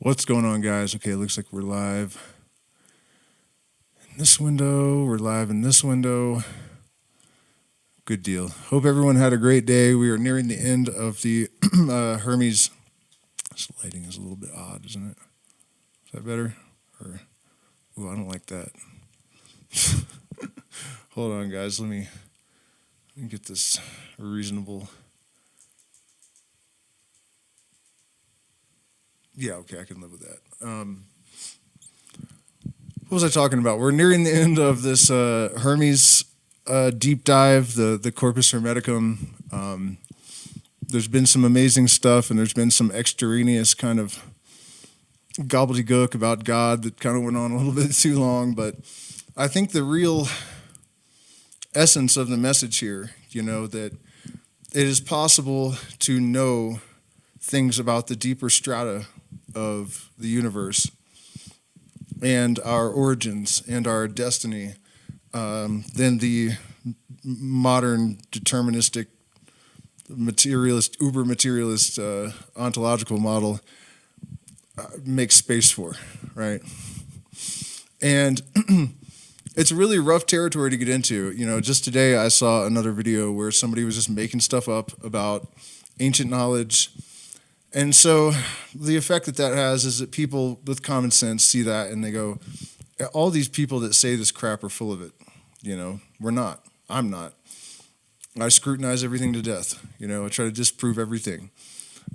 What's going on, guys? Okay, it looks like we're live in this window. We're live in this window. Good deal. Hope everyone had a great day. We are nearing the end of the Hermes. This lighting is a little bit odd, isn't it? Is that better? Or, ooh, I don't like that. Hold on, guys. Let me get this reasonable. Yeah, okay, I can live with that. What was I talking about? We're nearing the end of this Hermes deep dive, the Corpus Hermeticum. There's been some amazing stuff, and there's been some extraneous kind of gobbledygook about God that kind of went on a little bit too long. But I think the real essence of the message here, that it is possible to know things about the deeper strata of the universe and our origins and our destiny than the modern deterministic materialist, uber materialist ontological model makes space for, right? And it's really rough territory to get into. Just today I saw another video where somebody was just making stuff up about ancient knowledge. And so the effect that has is that people with common sense see that and they go, all these people that say this crap are full of it. We're not. I'm not. I scrutinize everything to death. I try to disprove everything.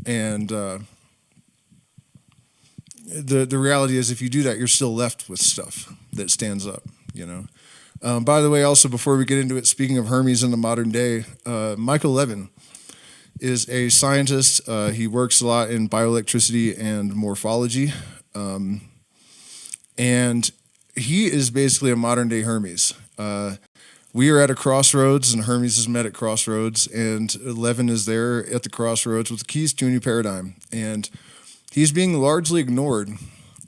And the reality is if you do that, you're still left with stuff that stands up, By the way, also, before we get into it, speaking of Hermes in the modern day, Michael Levin is a scientist. He works a lot in bioelectricity and morphology. And he is basically a modern-day Hermes. We are at a crossroads, and Hermes is met at crossroads, and Levin is there at the crossroads with the keys to a new paradigm. And he's being largely ignored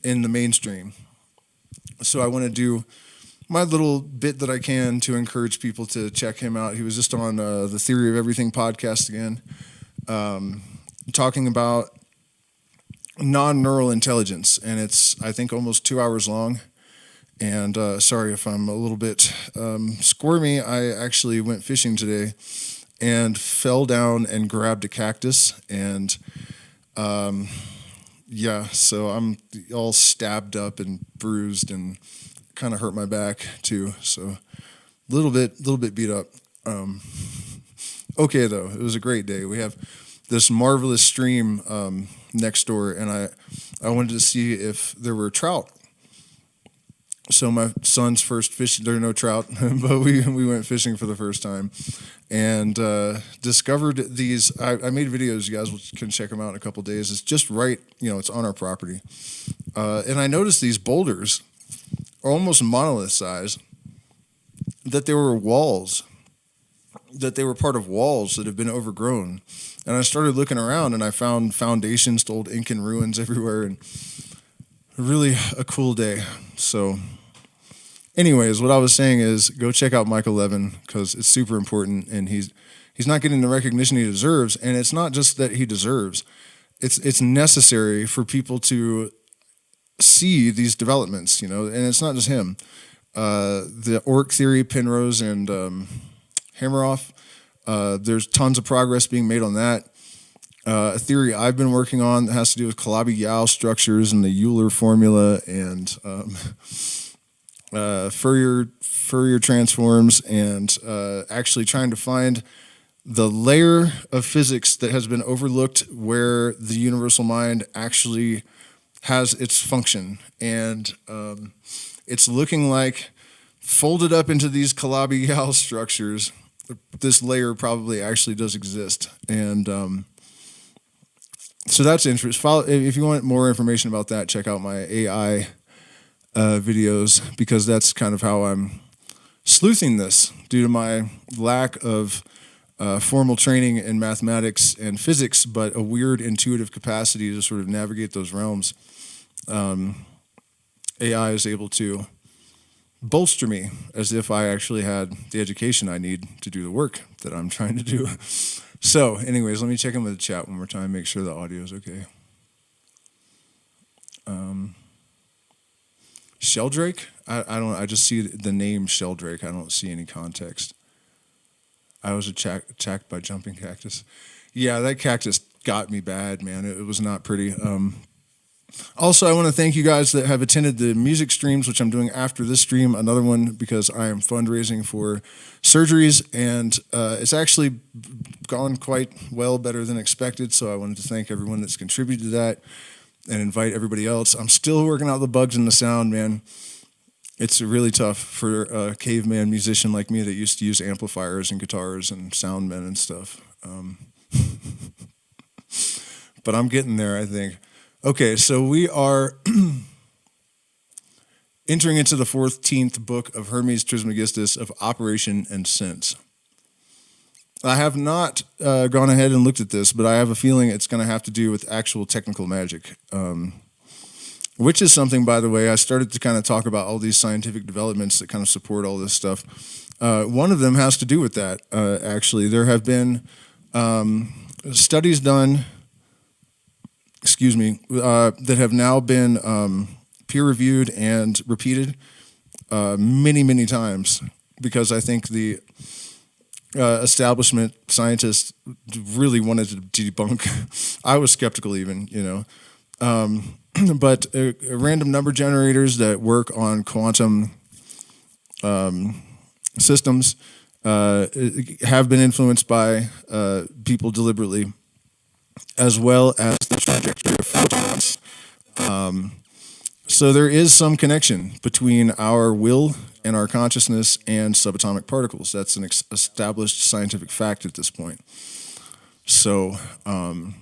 in the mainstream. So I want to do my little bit that I can to encourage people to check him out. He was just on the Theory of Everything podcast again, talking about non-neural intelligence, and it's, I think, almost 2 hours long. And sorry if I'm a little bit squirmy. I actually went fishing today and fell down and grabbed a cactus, and so I'm all stabbed up and bruised and kind of hurt my back too. So a little bit beat up. Okay though, it was a great day. We have this marvelous stream next door, and I wanted to see if there were trout. So my son's first fish, there are no trout, but we went fishing for the first time and discovered these. I made videos. You guys can check them out in a couple days. It's just right, it's on our property. And I noticed these boulders are almost monolith size, that they were walls, that they were part of walls that have been overgrown. And I started looking around, and I found foundations to old Incan ruins everywhere, and really a cool day. So anyways, what I was saying is go check out Michael Levin, because it's super important, and he's not getting the recognition he deserves. And it's not just that he deserves. It's necessary for people to see these developments, and it's not just him. The Orc theory, Penrose and Hammeroff, there's tons of progress being made on that. A theory I've been working on that has to do with Calabi-Yau structures and the Euler formula and Fourier transforms, and actually trying to find the layer of physics that has been overlooked where the universal mind actually has its function. And it's looking like, folded up into these Calabi-Yau structures, this layer probably actually does exist. And so that's interesting. If you want more information about that, check out my AI videos, because that's kind of how I'm sleuthing this due to my lack of formal training in mathematics and physics, but a weird intuitive capacity to sort of navigate those realms. AI is able to bolster me as if I actually had the education I need to do the work that I'm trying to do. So anyways, let me check in with the chat one more time, make sure the audio is okay. Sheldrake? I don't. I just see the name Sheldrake. I don't see any context. I was attacked by jumping cactus. Yeah, that cactus got me bad, man. It was not pretty. Also, I want to thank you guys that have attended the music streams, which I'm doing after this stream, another one because I am fundraising for surgeries, and it's actually gone quite well, better than expected, so I wanted to thank everyone that's contributed to that and invite everybody else. I'm still working out the bugs in the sound, man. It's really tough for a caveman musician like me that used to use amplifiers and guitars and sound men and stuff. But I'm getting there, I think. Okay, so we are entering into the 14th book of Hermes Trismegistus of Operation and Sense. I have not gone ahead and looked at this, but I have a feeling it's going to have to do with actual technical magic, which is something, by the way, I started to kind of talk about all these scientific developments that kind of support all this stuff. One of them has to do with that, actually. There have been studies done that have now been peer-reviewed and repeated many, many times, because I think the establishment scientists really wanted to debunk. I was skeptical even, but random number generators that work on quantum systems have been influenced by people deliberately, as well as the trajectory of photons. So there is some connection between our will and our consciousness and subatomic particles. That's an established scientific fact at this point. So, and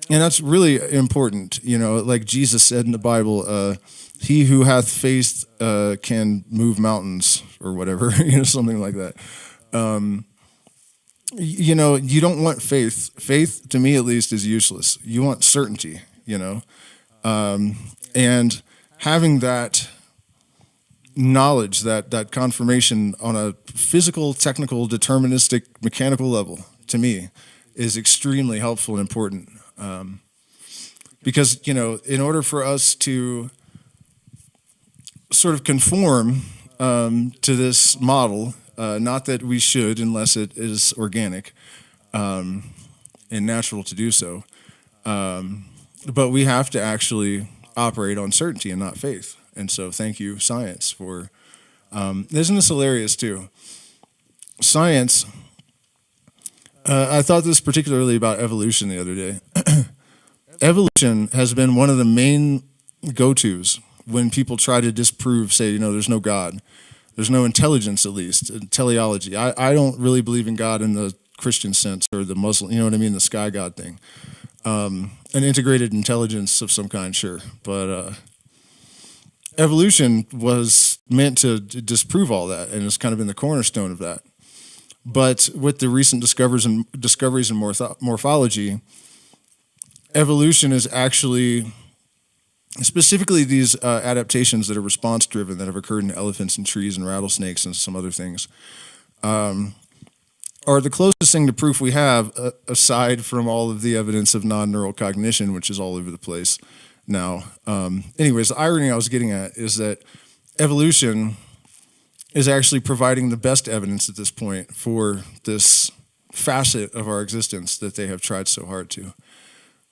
that's really important, like Jesus said in the Bible, he who hath faith can move mountains or whatever, something like that. You don't want faith. Faith, to me at least, is useless. You want certainty, and having that knowledge, that confirmation on a physical, technical, deterministic, mechanical level, to me, is extremely helpful and important. Because, in order for us to sort of conform to this model, not that we should unless it is organic and natural to do so, but we have to actually operate on certainty and not faith. And so thank you, science, for... isn't this hilarious, too? Science... I thought this particularly about evolution the other day. Evolution has been one of the main go-tos when people try to disprove, say, there's no God. There's no intelligence, at least, teleology. I don't really believe in God in the Christian sense or the Muslim, the sky God thing. An integrated intelligence of some kind, sure. But evolution was meant to disprove all that, and it's kind of been the cornerstone of that. But with the recent discoveries in morphology, evolution is actually, specifically these adaptations that are response-driven that have occurred in elephants and trees and rattlesnakes and some other things, are the closest thing to proof we have, aside from all of the evidence of non-neural cognition, which is all over the place now. Anyways, the irony I was getting at is that evolution is actually providing the best evidence at this point for this facet of our existence that they have tried so hard to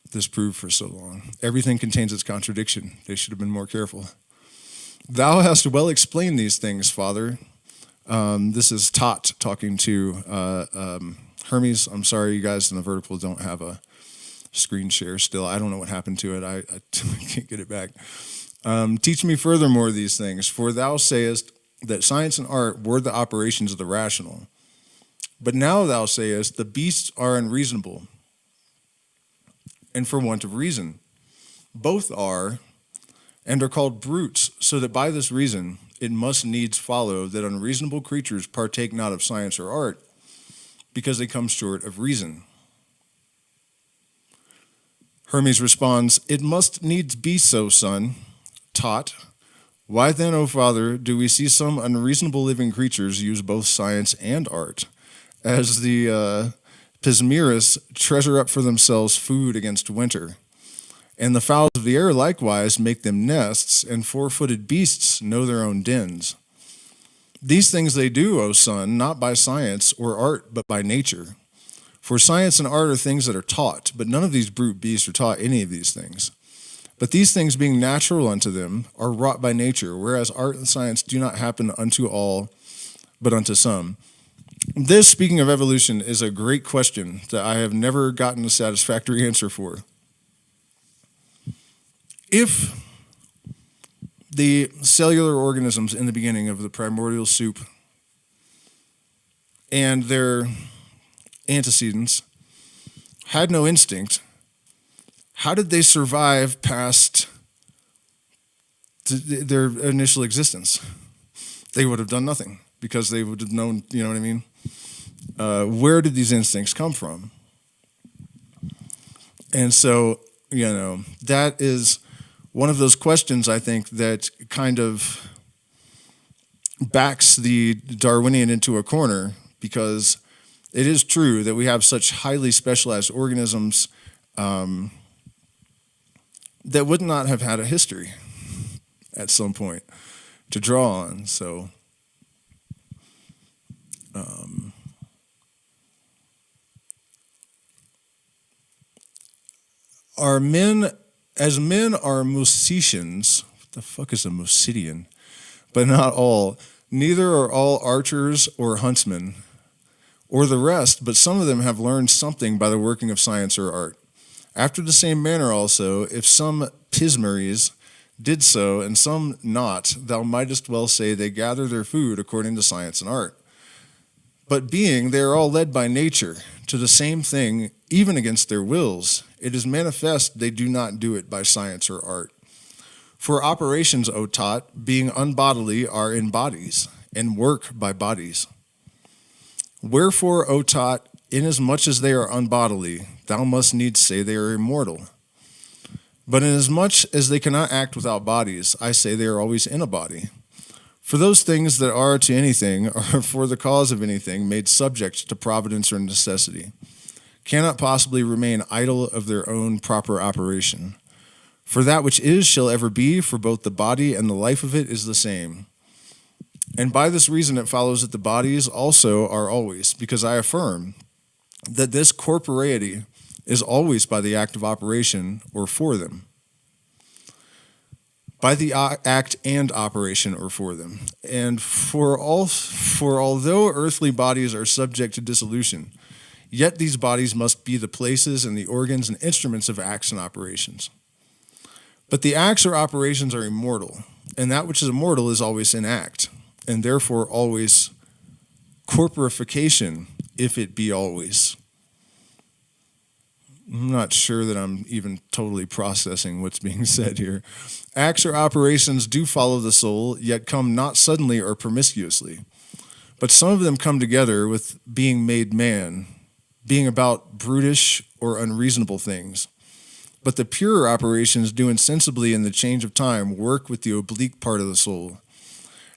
disprove for so long. Everything contains its contradiction. They should have been more careful. Thou hast well explained these things, Father. This is Thoth talking to Hermes. I'm sorry, you guys in the vertical don't have a screen share still. I don't know what happened to it. I can't get it back. Teach me furthermore these things, for thou sayest that science and art were the operations of the rational. But now thou sayest the beasts are unreasonable, and for want of reason. Both are, and are called brutes, so that by this reason it must needs follow that unreasonable creatures partake not of science or art, because they come short of reason. Hermes responds, it must needs be so, son. Thoth. Why then, O Father, do we see some unreasonable living creatures use both science and art, as the Pymander treasure up for themselves food against winter, And the fowls of the air likewise make them nests, and four-footed beasts know their own dens. These things they do, O son, not by science or art, but by nature. For science and art are things that are taught, but none of these brute beasts are taught any of these things. But these things being natural unto them are wrought by nature, whereas art and science do not happen unto all, but unto some. This, speaking of evolution, is a great question that I have never gotten a satisfactory answer for. If the cellular organisms in the beginning of the primordial soup and their antecedents had no instinct, how did they survive past their initial existence? They would have done nothing because they would have known, you know what I mean? Where did these instincts come from? And so, that is one of those questions, I think, that kind of backs the Darwinian into a corner, because it is true that we have such highly specialized organisms that would not have had a history at some point to draw on. So, men are musicians. What the fuck is a musician? But not all. Neither are all archers or huntsmen, or the rest, but some of them have learned something by the working of science or art. After the same manner also, if some pismaries did so, and some not, thou mightest well say they gather their food according to science and art. But being they are all led by nature to the same thing, even against their wills, it is manifest they do not do it by science or art. For operations, O Thoth, being unbodily, are in bodies, and work by bodies. Wherefore, O Thoth, inasmuch as they are unbodily, thou must needs say they are immortal. But inasmuch as they cannot act without bodies, I say they are always in a body. For those things that are to anything are for the cause of anything made subject to providence or necessity, cannot possibly remain idle of their own proper operation. For that which is shall ever be, for both the body and the life of it is the same. And by this reason it follows that the bodies also are always, because I affirm that this corporeity is always by the act of operation or for them. By the act and operation or for them. And for although earthly bodies are subject to dissolution, yet these bodies must be the places and the organs and instruments of acts and operations. But the acts or operations are immortal, and that which is immortal is always in act, and therefore always corporification, if it be always. I'm not sure that I'm even totally processing what's being said here. Acts or operations do follow the soul, yet come not suddenly or promiscuously. But some of them come together with being made man, being about brutish or unreasonable things. But the purer operations do insensibly in the change of time work with the oblique part of the soul.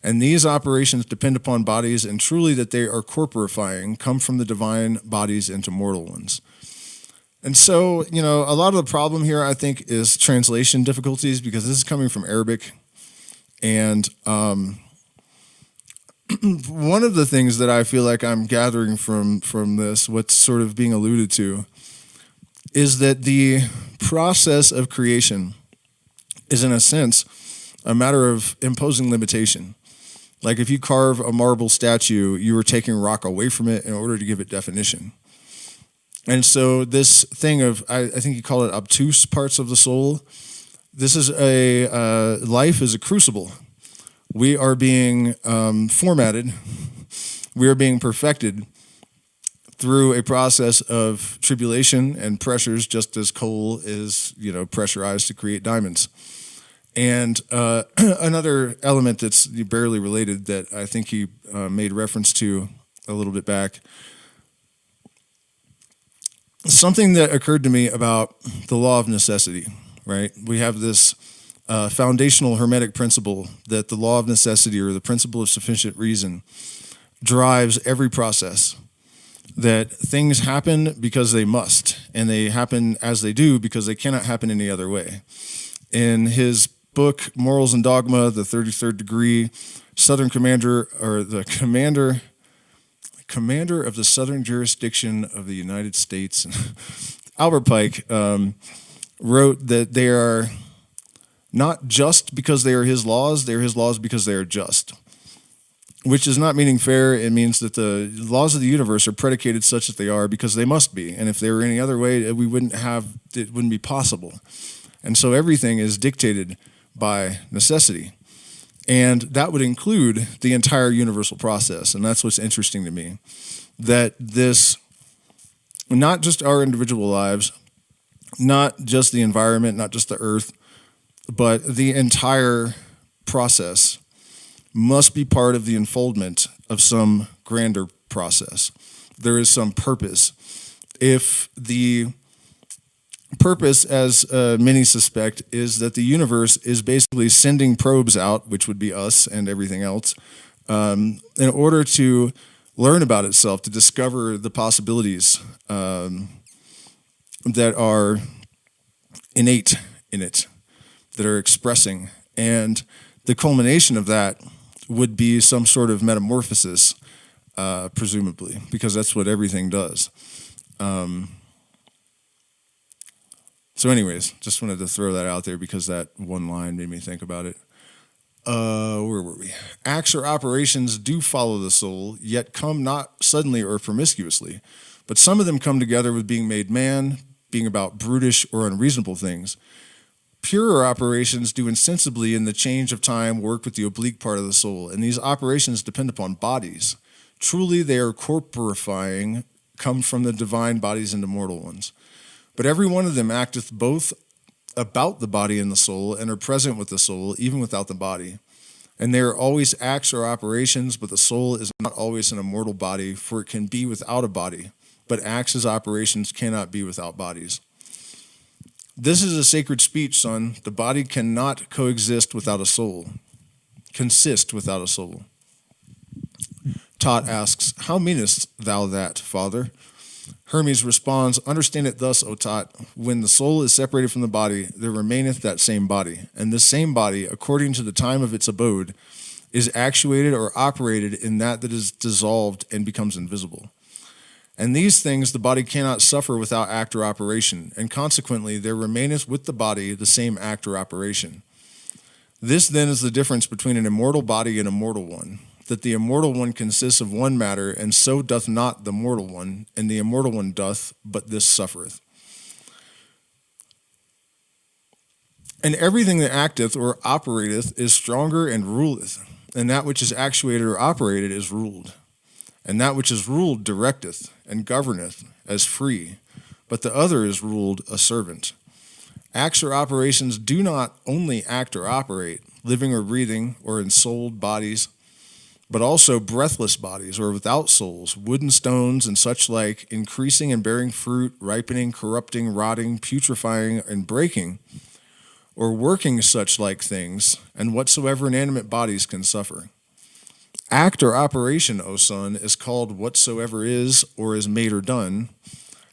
And these operations depend upon bodies, and truly that they are corporifying, come from the divine bodies into mortal ones. And so, a lot of the problem here, I think, is translation difficulties, because this is coming from Arabic. And one of the things that I feel like I'm gathering from this, what's sort of being alluded to, is that the process of creation is, in a sense, a matter of imposing limitation. Like if you carve a marble statue, you are taking rock away from it in order to give it definition. And so this thing of, I think you call it obtuse parts of the soul, this is life is a crucible. We are being formatted, we are being perfected through a process of tribulation and pressures, just as coal is, pressurized to create diamonds. And another element that's barely related that I think he made reference to a little bit back, something that occurred to me about the law of necessity, right? We have this foundational Hermetic principle that the law of necessity, or the principle of sufficient reason, drives every process. that things happen because they must, and they happen as they do because they cannot happen any other way. In his book, Morals and Dogma, the 33rd Degree, Southern Commander, or the Commander of the Southern Jurisdiction of the United States, Albert Pike wrote that they are not just because they are his laws because they are just. Which is not meaning fair. It means that the laws of the universe are predicated such that they are because they must be. And if they were any other way, it wouldn't be possible. And so everything is dictated by necessity. And that would include the entire universal process. And that's what's interesting to me. That this, not just our individual lives, not just the environment, not just the earth, but the entire process must be part of the unfoldment of some grander process. There is some purpose. If the purpose, as many suspect, is that the universe is basically sending probes out, which would be us and everything else, in order to learn about itself, to discover the possibilities that are innate in it, that are expressing. And the culmination of that would be some sort of metamorphosis, presumably, because that's what everything does. So anyways, just wanted to throw that out there because that one line made me think about it. Where were we? Acts or operations do follow the soul, yet come not suddenly or promiscuously, but some of them come together with being made man, being about brutish or unreasonable things. Purer operations do insensibly in the change of time work with the oblique part of the soul, and these operations depend upon bodies. Truly they are corporifying, come from the divine bodies into mortal ones. But every one of them acteth both about the body and the soul, and are present with the soul, even without the body. And they are always acts or operations, but the soul is not always an immortal body, for it can be without a body, but acts as operations cannot be without bodies. This is a sacred speech, son. The body cannot coexist without a soul, consist without a soul. Thoth asks, how meanest thou that, father? Hermes responds, understand it thus, O Thoth, when the soul is separated from the body, there remaineth that same body, and this same body, according to the time of its abode, is actuated or operated in that is dissolved and becomes invisible. And these things the body cannot suffer without act or operation, and consequently there remaineth with the body the same act or operation. This then is the difference between an immortal body and a mortal one, that the immortal one consists of one matter, and so doth not the mortal one, and the immortal one doth, but this suffereth. And everything that acteth or operateth is stronger and ruleth, and that which is actuated or operated is ruled. And that which is ruled directeth and governeth as free, but the other is ruled a servant. Acts or operations do not only act or operate, living or breathing, or ensouled bodies, but also breathless bodies, or without souls, wooden stones and such like, increasing and bearing fruit, ripening, corrupting, rotting, putrefying, and breaking, or working such like things, and whatsoever inanimate bodies can suffer. Act or operation, O son, is called whatsoever is or is made or done,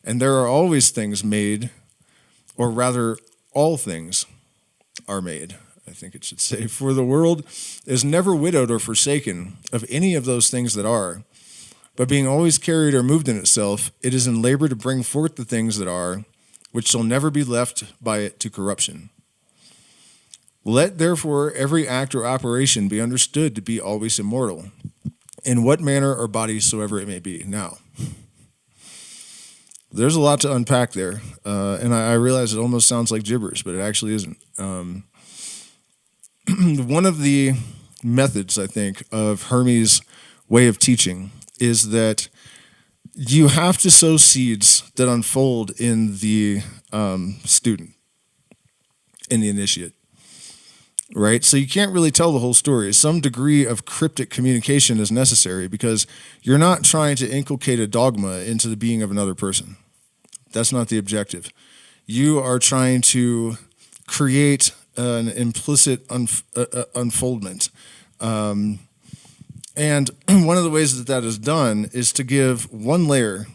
and there are always things made, or rather all things are made, I think it should say. For the world is never widowed or forsaken of any of those things that are, but being always carried or moved in itself, it is in labor to bring forth the things that are, which shall never be left by it to corruption. Let therefore every act or operation be understood to be always immortal, in what manner or body soever it may be. Now, there's a lot to unpack there, and I realize it almost sounds like gibberish, but it actually isn't. One of the methods, I think, of Hermes' way of teaching is that you have to sow seeds that unfold in the student, in the initiate. Right? So you can't really tell the whole story. Some degree of cryptic communication is necessary because you're not trying to inculcate a dogma into the being of another person. That's not the objective. You are trying to create an implicit unfoldment. And And one of the ways that that is done is to give one layer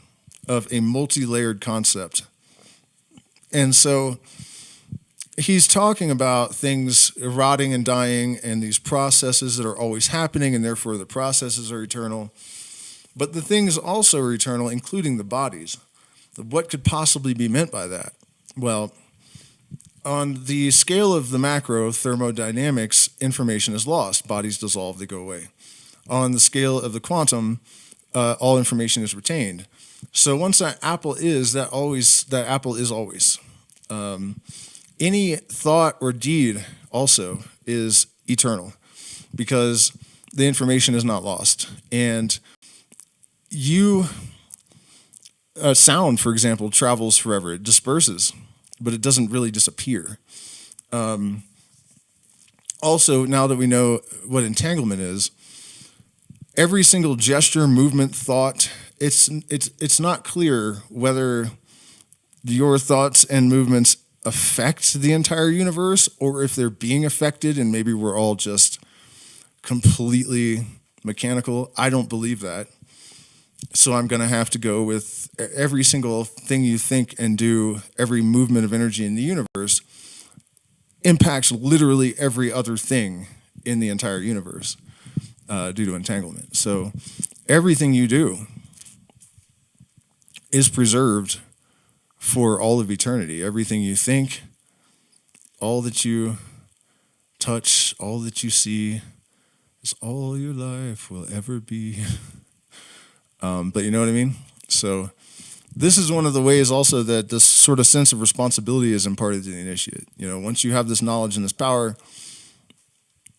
of a multi-layered concept. And so he's talking about things rotting and dying and these processes that are always happening, and therefore the processes are eternal. But the things also are eternal, including the bodies. What could possibly be meant by that? Well, on the scale of the macro thermodynamics, information is lost. Bodies dissolve, they go away. On the scale of the quantum, all information is retained. So once that apple is, that apple is always. Any thought or deed also is eternal because the information is not lost. And sound, for example, travels forever. It disperses, but it doesn't really disappear. Also, now that we know what entanglement is, every single gesture, movement, thought, it's not clear whether your thoughts and movements affect the entire universe or if they're being affected and maybe we're all just completely mechanical. I don't believe that. So I'm going to have to go with every single thing you think and do, every movement of energy in the universe impacts literally every other thing in the entire universe due to entanglement. So everything you do is preserved for all of eternity. Everything you think, all that you touch, all that you see is all your life will ever be. But you know what I mean? So this is one of the ways also that this sort of sense of responsibility is imparted to the initiate. You know, once you have this knowledge and this power,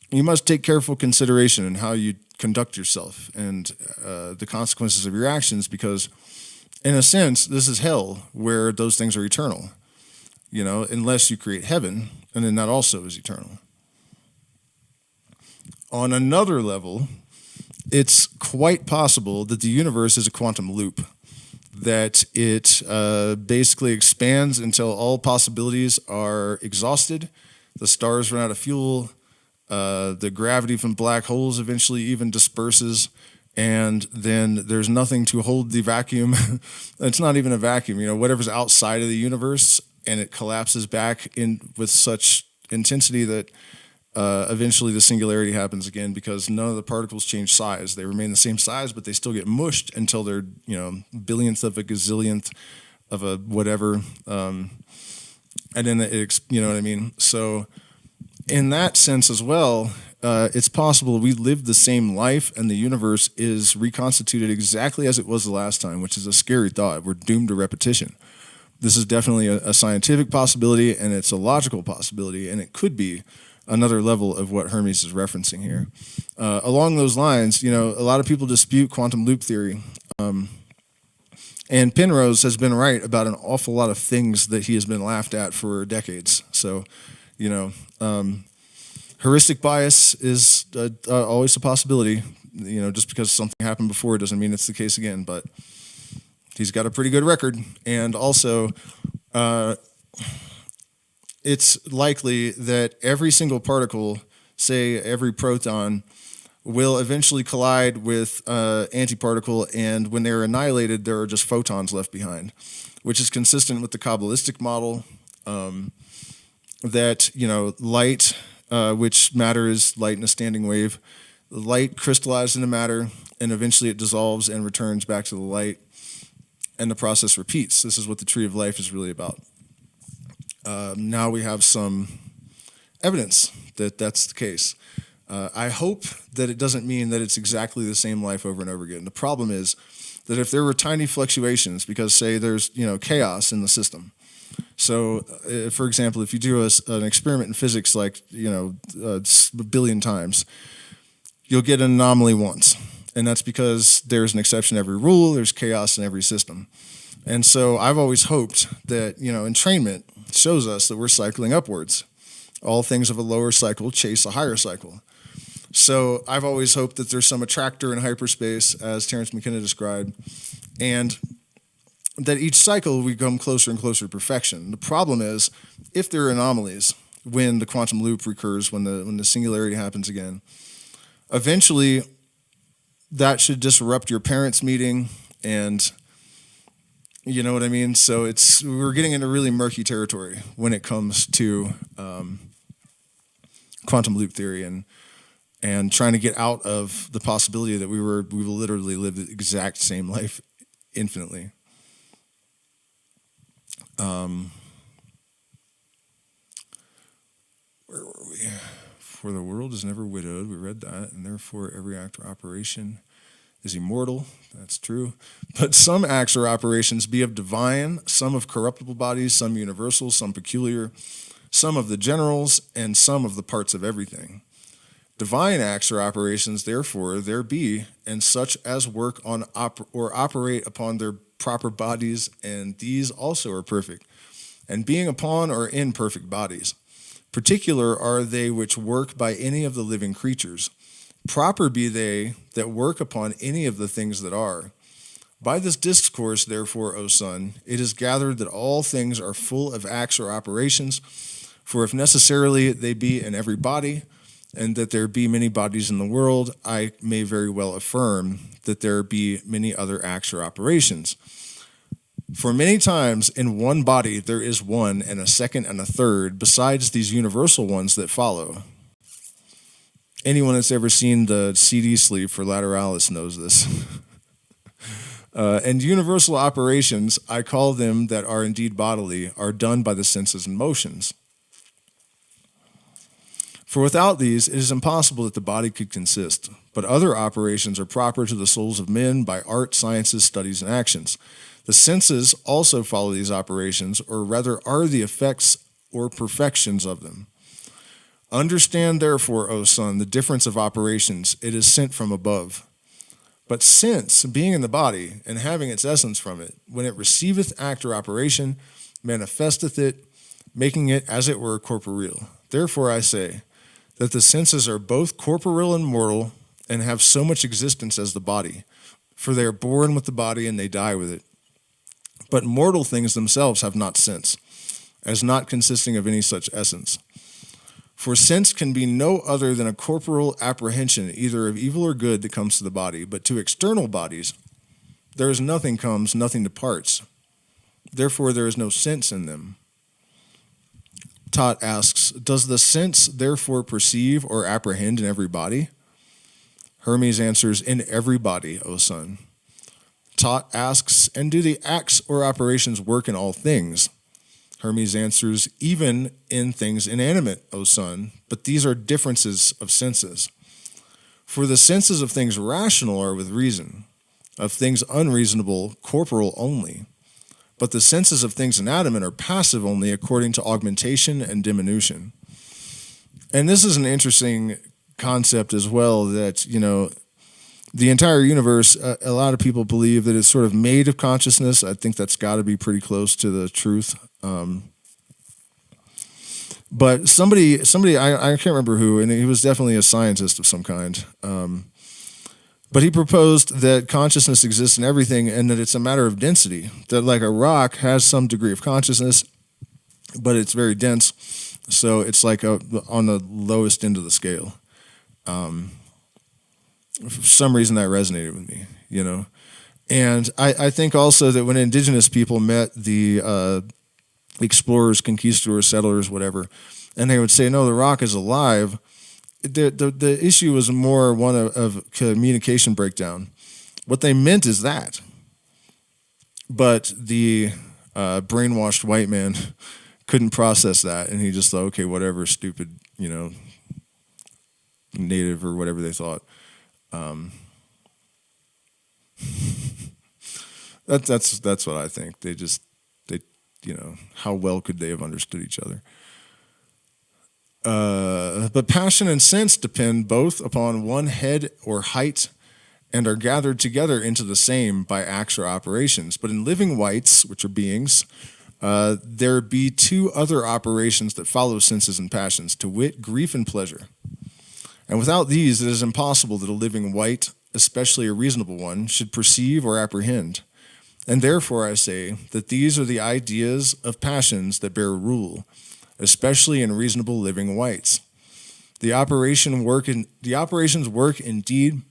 you must take careful consideration in how you conduct yourself and the consequences of your actions, because in a sense, this is hell where those things are eternal, you know, unless you create heaven, and then that also is eternal. On another level, it's quite possible that the universe is a quantum loop, that it basically expands until all possibilities are exhausted, the stars run out of fuel, the gravity from black holes eventually even disperses, and then there's nothing to hold the vacuum. It's not even a vacuum, you know, whatever's outside of the universe, and it collapses back in with such intensity that eventually the singularity happens again, because none of the particles change size. They remain the same size, but they still get mushed until they're, you know, billionth of a gazillionth of a whatever. And then you know what I mean? So in that sense as well, it's possible we live the same life and the universe is reconstituted exactly as it was the last time, which is a scary thought. We're doomed to repetition. This is definitely a scientific possibility, and it's a logical possibility, and it could be another level of what Hermes is referencing here. Along those lines, you know, a lot of people dispute quantum loop theory. And Penrose has been right about an awful lot of things that he has been laughed at for decades. So, you know, heuristic bias is always a possibility. You know, just because something happened before doesn't mean it's the case again, but he's got a pretty good record. And also, it's likely that every single particle, say every proton, will eventually collide with antiparticle, and when they're annihilated, there are just photons left behind, which is consistent with the Kabbalistic model that, you know, light, which matter is light in a standing wave, light crystallizes into matter, and eventually it dissolves and returns back to the light, and the process repeats. This is what the tree of life is really about. Now we have some evidence that that's the case. I hope that it doesn't mean that it's exactly the same life over and over again. The problem is that if there were tiny fluctuations, because say there's, you know, chaos in the system. So, for example, if you do an experiment in physics like, you know, a billion times, you'll get an anomaly once. And that's because there's an exception to every rule, there's chaos in every system. And so I've always hoped that, you know, entrainment shows us that we're cycling upwards. All things of a lower cycle chase a higher cycle. So I've always hoped that there's some attractor in hyperspace, as Terence McKenna described, and that each cycle we come closer and closer to perfection. The problem is, if there are anomalies, when the quantum loop recurs, when the singularity happens again, eventually that should disrupt your parents' meeting, and you know what I mean? So we're getting into really murky territory when it comes to quantum loop theory and trying to get out of the possibility that we will literally live the exact same life infinitely. Where were we? For the world is never widowed. We read that, and therefore every act or operation is immortal. That's true. But some acts or operations be of divine, some of corruptible bodies, some universal, some peculiar, some of the generals, and some of the parts of everything. Divine acts or operations, therefore, there be, and such as work on or operate upon their proper bodies, and these also are perfect, and being upon or in perfect bodies. Particular are they which work by any of the living creatures. Proper be they that work upon any of the things that are. By this discourse, therefore, O son, it is gathered that all things are full of acts or operations, for if necessarily they be in every body, and that there be many bodies in the world, I may very well affirm that there be many other acts or operations. For many times in one body there is one, and a second, and a third, besides these universal ones that follow. Anyone that's ever seen the CD sleeve for Lateralis knows this. And universal operations, I call them that are indeed bodily, are done by the senses and motions. For without these, it is impossible that the body could consist. But other operations are proper to the souls of men by art, sciences, studies, and actions. The senses also follow these operations, or rather are the effects or perfections of them. Understand, therefore, O son, the difference of operations. It is sent from above. But sense, being in the body, and having its essence from it, when it receiveth act or operation, manifesteth it, making it, as it were, corporeal. Therefore I say that the senses are both corporeal and mortal, and have so much existence as the body. For they are born with the body, and they die with it. But mortal things themselves have not sense, as not consisting of any such essence. For sense can be no other than a corporal apprehension, either of evil or good, that comes to the body. But to external bodies, there is nothing comes, nothing departs. Therefore there is no sense in them. Thoth asks, does the sense therefore perceive or apprehend in every body? Hermes answers, in every body, O son. Thoth asks, and do the acts or operations work in all things? Hermes answers, even in things inanimate, O son, but these are differences of senses. For the senses of things rational are with reason, of things unreasonable, corporal only. But the senses of things inanimate are passive only according to augmentation and diminution. And this is an interesting concept as well, that, you know, the entire universe, a lot of people believe that it's sort of made of consciousness. I think that's got to be pretty close to the truth. But somebody, I can't remember who, and he was definitely a scientist of some kind. But he proposed that consciousness exists in everything, and that it's a matter of density. That like a rock has some degree of consciousness, but it's very dense, so it's like on the lowest end of the scale. For some reason that resonated with me, you know. And I think also that when indigenous people met the explorers, conquistadors, settlers, whatever, and they would say, no, the rock is alive, the issue was more one of communication breakdown. What they meant is that. But the brainwashed white man couldn't process that, and he just thought, okay, whatever, stupid, you know, native or whatever they thought. That's what I think. They you know, how well could they have understood each other? But passion and sense depend both upon one head or height, and are gathered together into the same by acts or operations. But in living whites, which are beings, there be two other operations that follow senses and passions, to wit, grief and pleasure. And without these, it is impossible that a living white, especially a reasonable one, should perceive or apprehend. And therefore I say that these are the ideas of passions that bear rule, especially in reasonable living whites. The operations work indeed,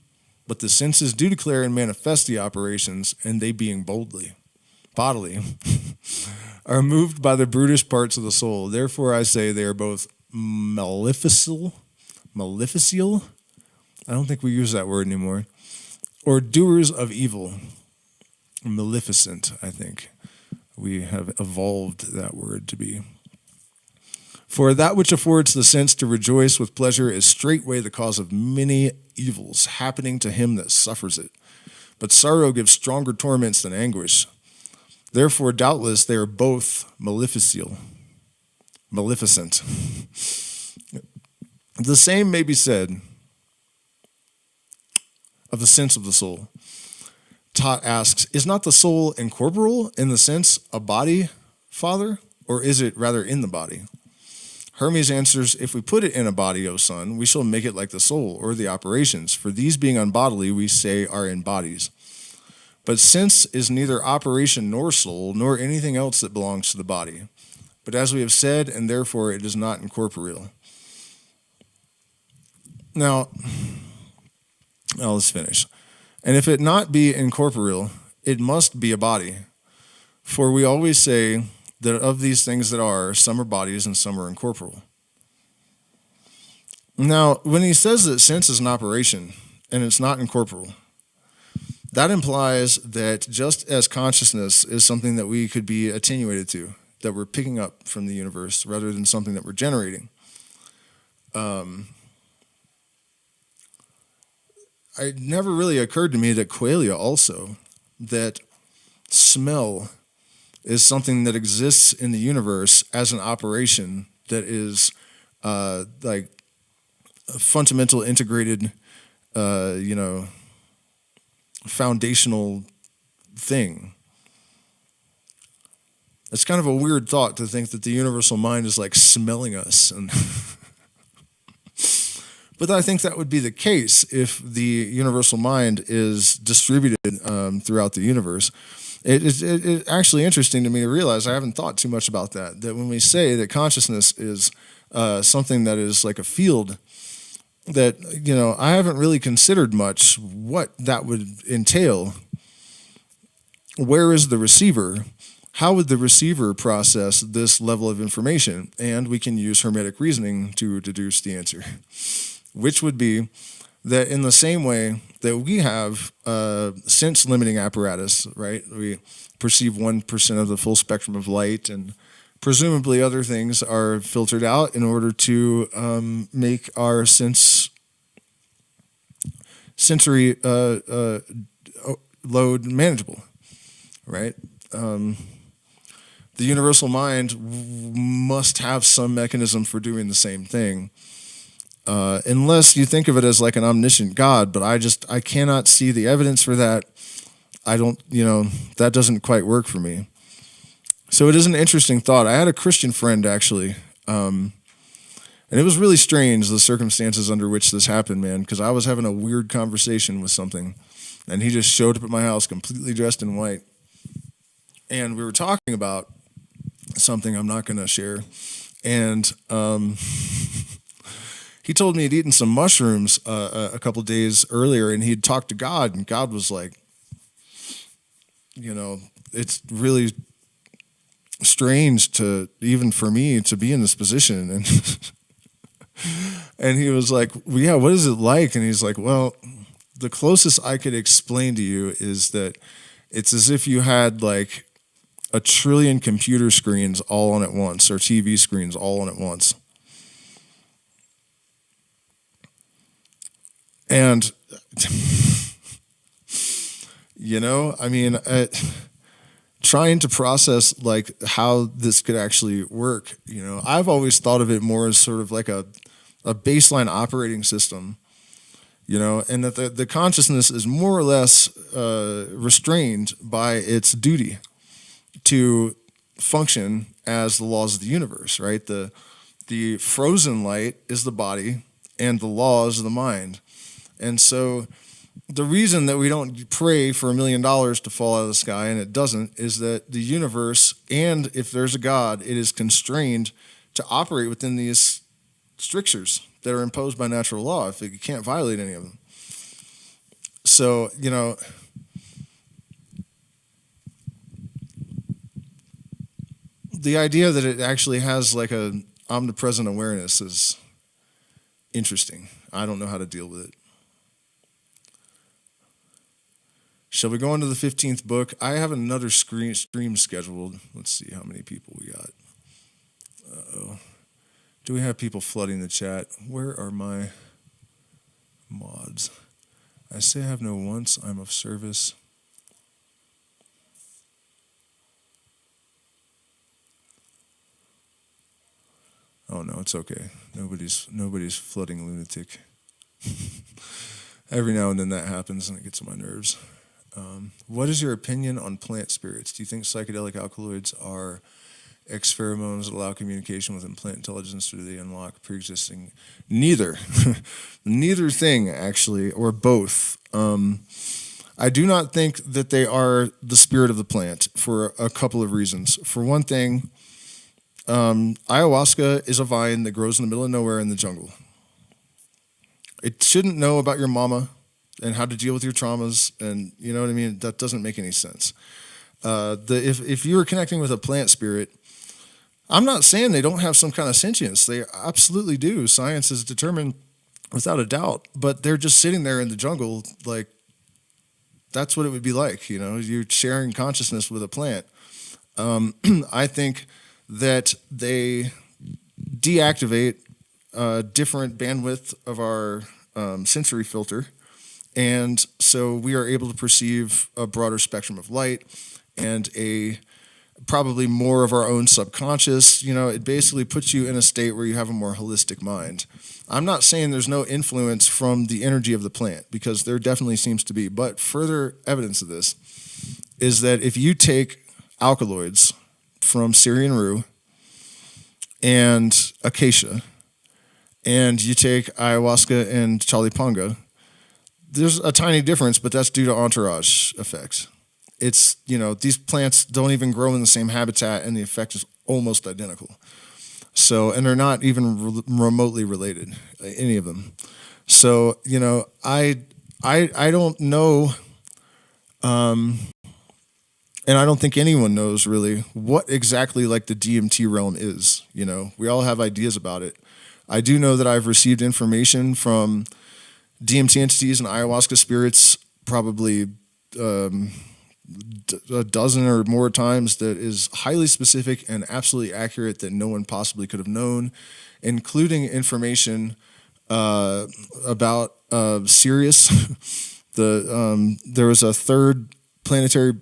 but the senses do declare and manifest the operations, and they being bodily, are moved by the brutish parts of the soul. Therefore, I say they are both maleficial. I don't think we use that word anymore. Or doers of evil. Maleficent, I think. We have evolved that word to be. For that which affords the sense to rejoice with pleasure is straightway the cause of many evils happening to him that suffers it. But sorrow gives stronger torments than anguish. Therefore, doubtless, they are both maleficent. The same may be said of the sense of the soul. Thoth asks, is not the soul incorporeal in the sense a body, Father, or is it rather in the body? Hermes answers, if we put it in a body, O son, we shall make it like the soul, or the operations, for these being unbodily, we say are in bodies. But sense is neither operation nor soul, nor anything else that belongs to the body. But as we have said, and therefore it is not incorporeal. Now let's finish. And if it not be incorporeal, it must be a body. For we always say that of these things that are, some are bodies and some are incorporeal. Now, when he says that sense is an operation and it's not incorporeal, that implies that just as consciousness is something that we could be attenuated to, that we're picking up from the universe rather than something that we're generating. It never really occurred to me that qualia also, that smell is something that exists in the universe as an operation that is like a fundamental, integrated, foundational thing. It's kind of a weird thought to think that the universal mind is like smelling us. But I think that would be the case if the universal mind is distributed throughout the universe. It's actually interesting to me to realize, I haven't thought too much about that when we say that consciousness is something that is like a field, that, I haven't really considered much what that would entail. Where is the receiver? How would the receiver process this level of information? And we can use Hermetic reasoning to deduce the answer, which would be that in the same way that we have sense-limiting apparatus, right? We perceive 1% of the full spectrum of light, and presumably other things are filtered out in order to make our sensory load manageable, right? The universal mind must have some mechanism for doing the same thing. Unless you think of it as like an omniscient God, but I cannot see the evidence for that. That doesn't quite work for me. So it is an interesting thought. I had a Christian friend, actually, and it was really strange, the circumstances under which this happened, man, because I was having a weird conversation with something, and he just showed up at my house completely dressed in white. And we were talking about something I'm not going to share, and he told me he'd eaten some mushrooms a couple days earlier, and he'd talked to God, and God was like, it's really strange even for me to be in this position. And he was like, well, yeah, what is it like? And he's like, well, the closest I could explain to you is that it's as if you had like 1 trillion computer screens all on at once, or TV screens all on at once. And, trying to process like how this could actually work, I've always thought of it more as sort of like a baseline operating system, and that the consciousness is more or less restrained by its duty to function as the laws of the universe, right? The frozen light is the body, and the laws of the mind. And so the reason that we don't pray for $1 million to fall out of the sky, and it doesn't, is that the universe, and if there's a God, it is constrained to operate within these strictures that are imposed by natural law. If it can't violate any of them. So, the idea that it actually has like a omnipresent awareness is interesting. I don't know how to deal with it. Shall we go into the 15th book? I have another stream scheduled. Let's see how many people we got. Uh-oh. Do we have people flooding the chat? Where are my mods? I say I have no wants. I'm of service. Oh no, it's okay. Nobody's flooding lunatic. Every now and then that happens, and it gets on my nerves. What is your opinion on plant spirits? Do you think psychedelic alkaloids are pheromones that allow communication with plant intelligence, or do they unlock pre-existing? Neither. Neither thing, actually, or both. I do not think that they are the spirit of the plant for a couple of reasons. For one thing, ayahuasca is a vine that grows in the middle of nowhere in the jungle. It shouldn't know about your mama and how to deal with your traumas, and you know what I mean? That doesn't make any sense. If you were connecting with a plant spirit, I'm not saying they don't have some kind of sentience. They absolutely do. Science is determined without a doubt, but they're just sitting there in the jungle, like, that's what it would be like, you're sharing consciousness with a plant. I think that they deactivate different bandwidth of our sensory filter, and so we are able to perceive a broader spectrum of light and probably more of our own subconscious. It basically puts you in a state where you have a more holistic mind. I'm not saying there's no influence from the energy of the plant, because there definitely seems to be, but further evidence of this is that if you take alkaloids from Syrian rue and acacia, and you take ayahuasca and chalipanga, there's a tiny difference, but that's due to entourage effects. It's, these plants don't even grow in the same habitat, and the effect is almost identical. So, and they're not even remotely related, any of them. So, I don't know, and I don't think anyone knows really what exactly like the DMT realm is. We all have ideas about it. I do know that I've received information from DMT entities and ayahuasca spirits probably a dozen or more times that is highly specific and absolutely accurate that no one possibly could have known, including information about Sirius. There was a third planetary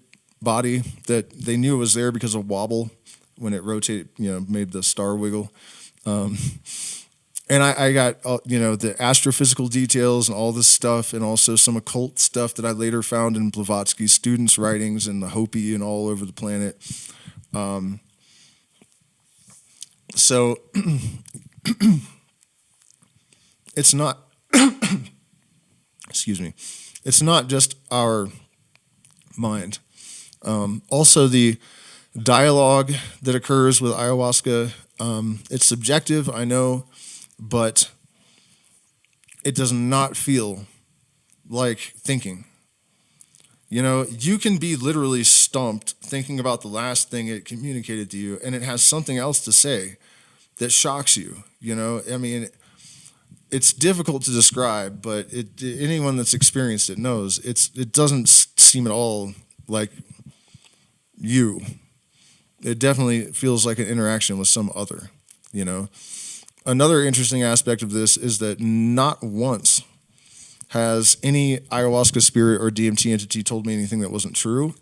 body that they knew was there because of wobble when it rotated, made the star wiggle. And I got, the astrophysical details and all this stuff, and also some occult stuff that I later found in Blavatsky's students' writings and the Hopi and all over the planet. So it's not, excuse me, it's not just our mind. Also, the dialogue that occurs with ayahuasca, it's subjective, I know, but it does not feel like thinking. You can be literally stumped thinking about the last thing it communicated to you, and it has something else to say that shocks you. It's difficult to describe, but anyone that's experienced it knows it doesn't seem at all like you. It definitely feels like an interaction with some other, Another interesting aspect of this is that not once has any ayahuasca spirit or DMT entity told me anything that wasn't true,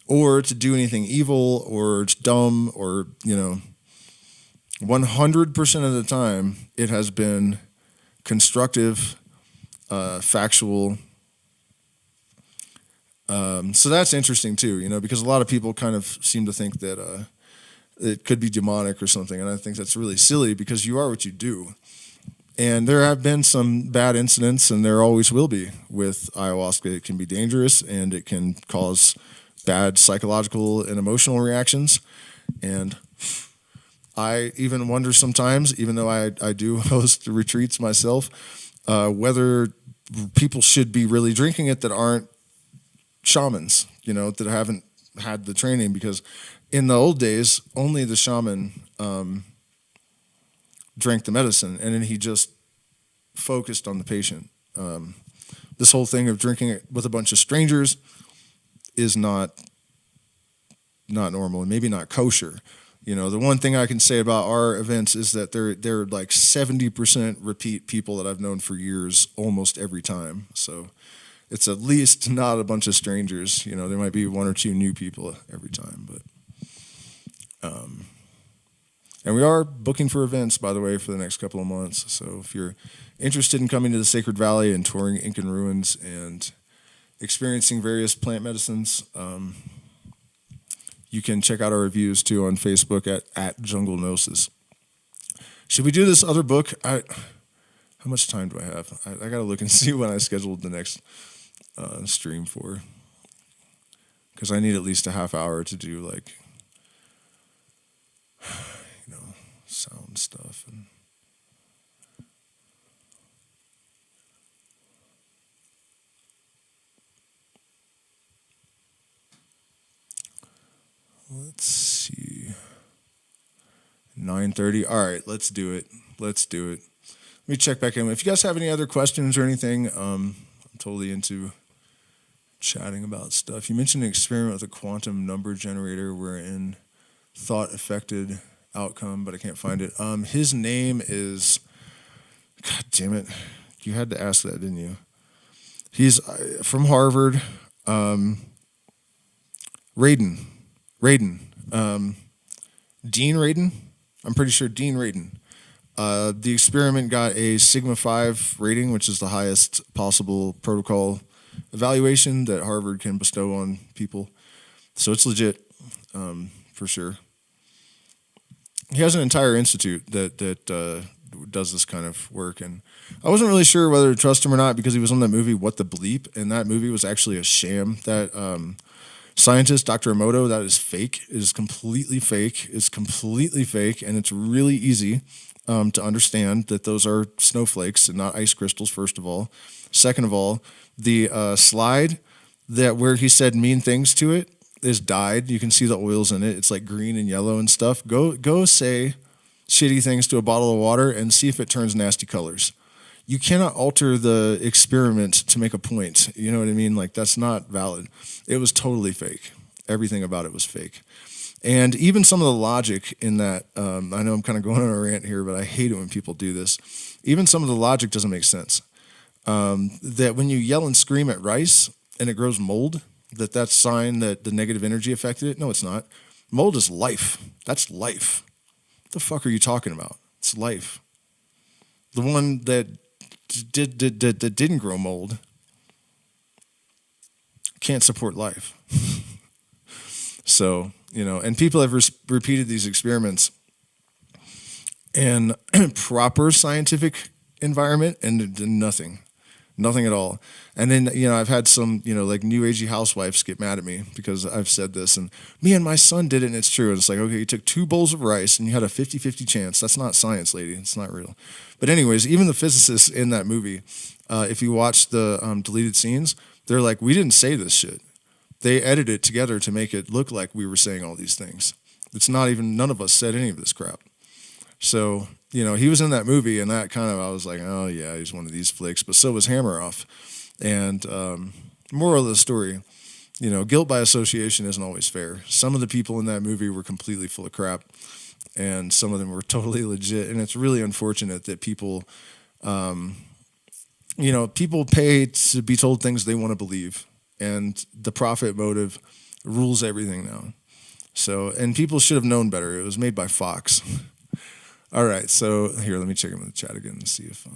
or to do anything evil or dumb, or 100% of the time it has been constructive, factual. So that's interesting too, because a lot of people kind of seem to think that it could be demonic or something, and I think that's really silly, because you are what you do. And there have been some bad incidents, and there always will be with ayahuasca. It can be dangerous, and it can cause bad psychological and emotional reactions. And I even wonder sometimes, even though I do host retreats myself, whether people should be really drinking it that aren't shamans, that haven't had the training, because in the old days, only the shaman drank the medicine, and then he just focused on the patient. This whole thing of drinking it with a bunch of strangers is not normal, and maybe not kosher. The one thing I can say about our events is that they're like 70% repeat people that I've known for years, almost every time. So it's at least not a bunch of strangers. There might be one or two new people every time, but and we are booking for events, by the way, for the next couple of months. So if you're interested in coming to the Sacred Valley and touring Incan ruins and experiencing various plant medicines, you can check out our reviews too on Facebook at Jungle Gnosis. Should we do this other book? How much time do I have? I got to look and see when I scheduled the next stream for, because I need at least a half hour to do sound stuff and. Let's see. 9:30. All right, let's do it. Let me check back in. If you guys have any other questions or anything, I'm totally into chatting about stuff. You mentioned an experiment with a quantum number generator wherein thought affected outcome, but I can't find it. His name is, God damn it. You had to ask that, didn't you? He's from Harvard. Radin. Dean Radin? I'm pretty sure Dean Radin. The experiment got a Sigma 5 rating, which is the highest possible protocol evaluation that Harvard can bestow on people. So it's legit, for sure. He has an entire institute that does this kind of work, and I wasn't really sure whether to trust him or not because he was on that movie What the Bleep, and that movie was actually a sham. That scientist, Dr. Emoto, that is fake. It is completely fake. It's completely fake, and it's really easy to understand that those are snowflakes and not ice crystals, first of all. Second of all, the slide that where he said mean things to it is dyed. You can see the oils in it. It's like green and yellow and stuff. Go say shitty things to a bottle of water and see if it turns nasty colors. You cannot alter the experiment to make a point. You know what I mean? Like, that's not valid. It was totally fake. Everything about it was fake. And even some of the logic in that, I know I'm kind of going on a rant here, but I hate it when people do this. Even some of the logic doesn't make sense. That when you yell and scream at rice and it grows mold, that's a sign that the negative energy affected it. No, it's not. Mold is life. That's life. What the fuck are you talking about? It's life. The one that didn't grow mold can't support life. So, and people have repeated these experiments in proper scientific environment and nothing at all. And then, I've had some, like new agey housewives get mad at me because I've said this, and me and my son did it, and it's true. And it's like, okay, you took 2 bowls of rice and you had a 50-50 chance. That's not science, lady. It's not real. But anyways, even the physicists in that movie, if you watch the deleted scenes, they're like, we didn't say this shit. They edited it together to make it look like we were saying all these things. It's not even, none of us said any of this crap. So, he was in that movie, and that kind of, I was like, oh yeah, he's one of these flicks. But so was Hammeroff. And moral of the story, guilt by association isn't always fair. Some of the people in that movie were completely full of crap, and some of them were totally legit. And it's really unfortunate that people, people pay to be told things they want to believe, and the profit motive rules everything now. So, and people should have known better. It was made by Fox. All right, so here, let me check in the chat again and see if.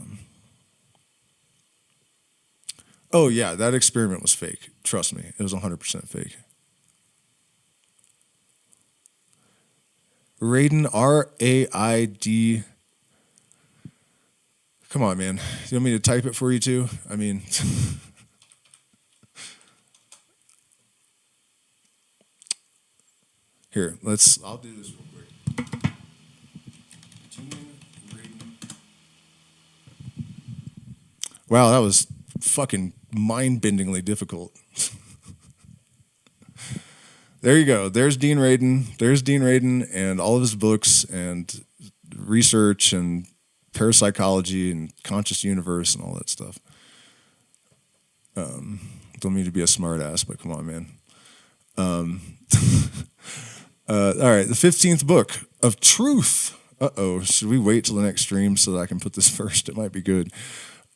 Oh yeah, that experiment was fake. Trust me, it was 100% fake. Raiden, R-A-I-D. Come on, man. You want me to type it for you too? I mean. Here, I'll do this real quick. Wow, that was fucking mind-bendingly difficult. There you go. There's Dean Radin and all of his books and research and parapsychology and conscious universe and all that stuff. Don't mean to be a smart ass, but come on, man. All right, the 15th book of truth. Should we wait till the next stream so that I can put this first? It might be good.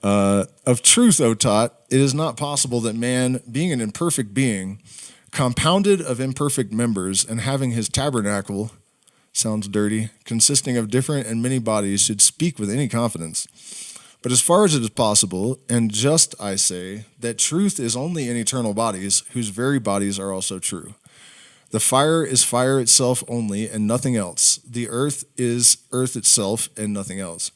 Of truth, O Thoth, it is not possible that man, being an imperfect being, compounded of imperfect members and having his tabernacle, sounds dirty, consisting of different and many bodies, should speak with any confidence. But as far as it is possible, and just I say, that truth is only in eternal bodies, whose very bodies are also true. The fire is fire itself only, and nothing else. The earth is earth itself, and nothing else.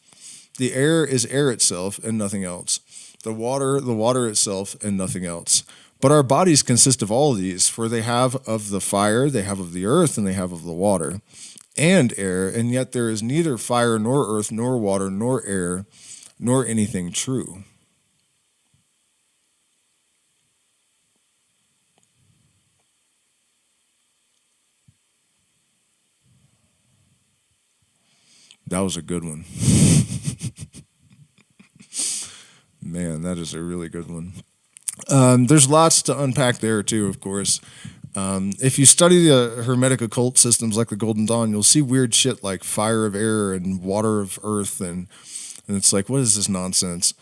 The air is air itself, and nothing else. The water itself, and nothing else. But our bodies consist of all of these, for they have of the fire, they have of the earth, and they have of the water, and air, and yet there is neither fire, nor earth, nor water, nor air, nor anything true. That was a good one. Man, that is a really good one. There's lots to unpack there too, of course. If you study the Hermetic occult systems like the Golden Dawn, you'll see weird shit like fire of air and water of earth, and it's like, what is this nonsense?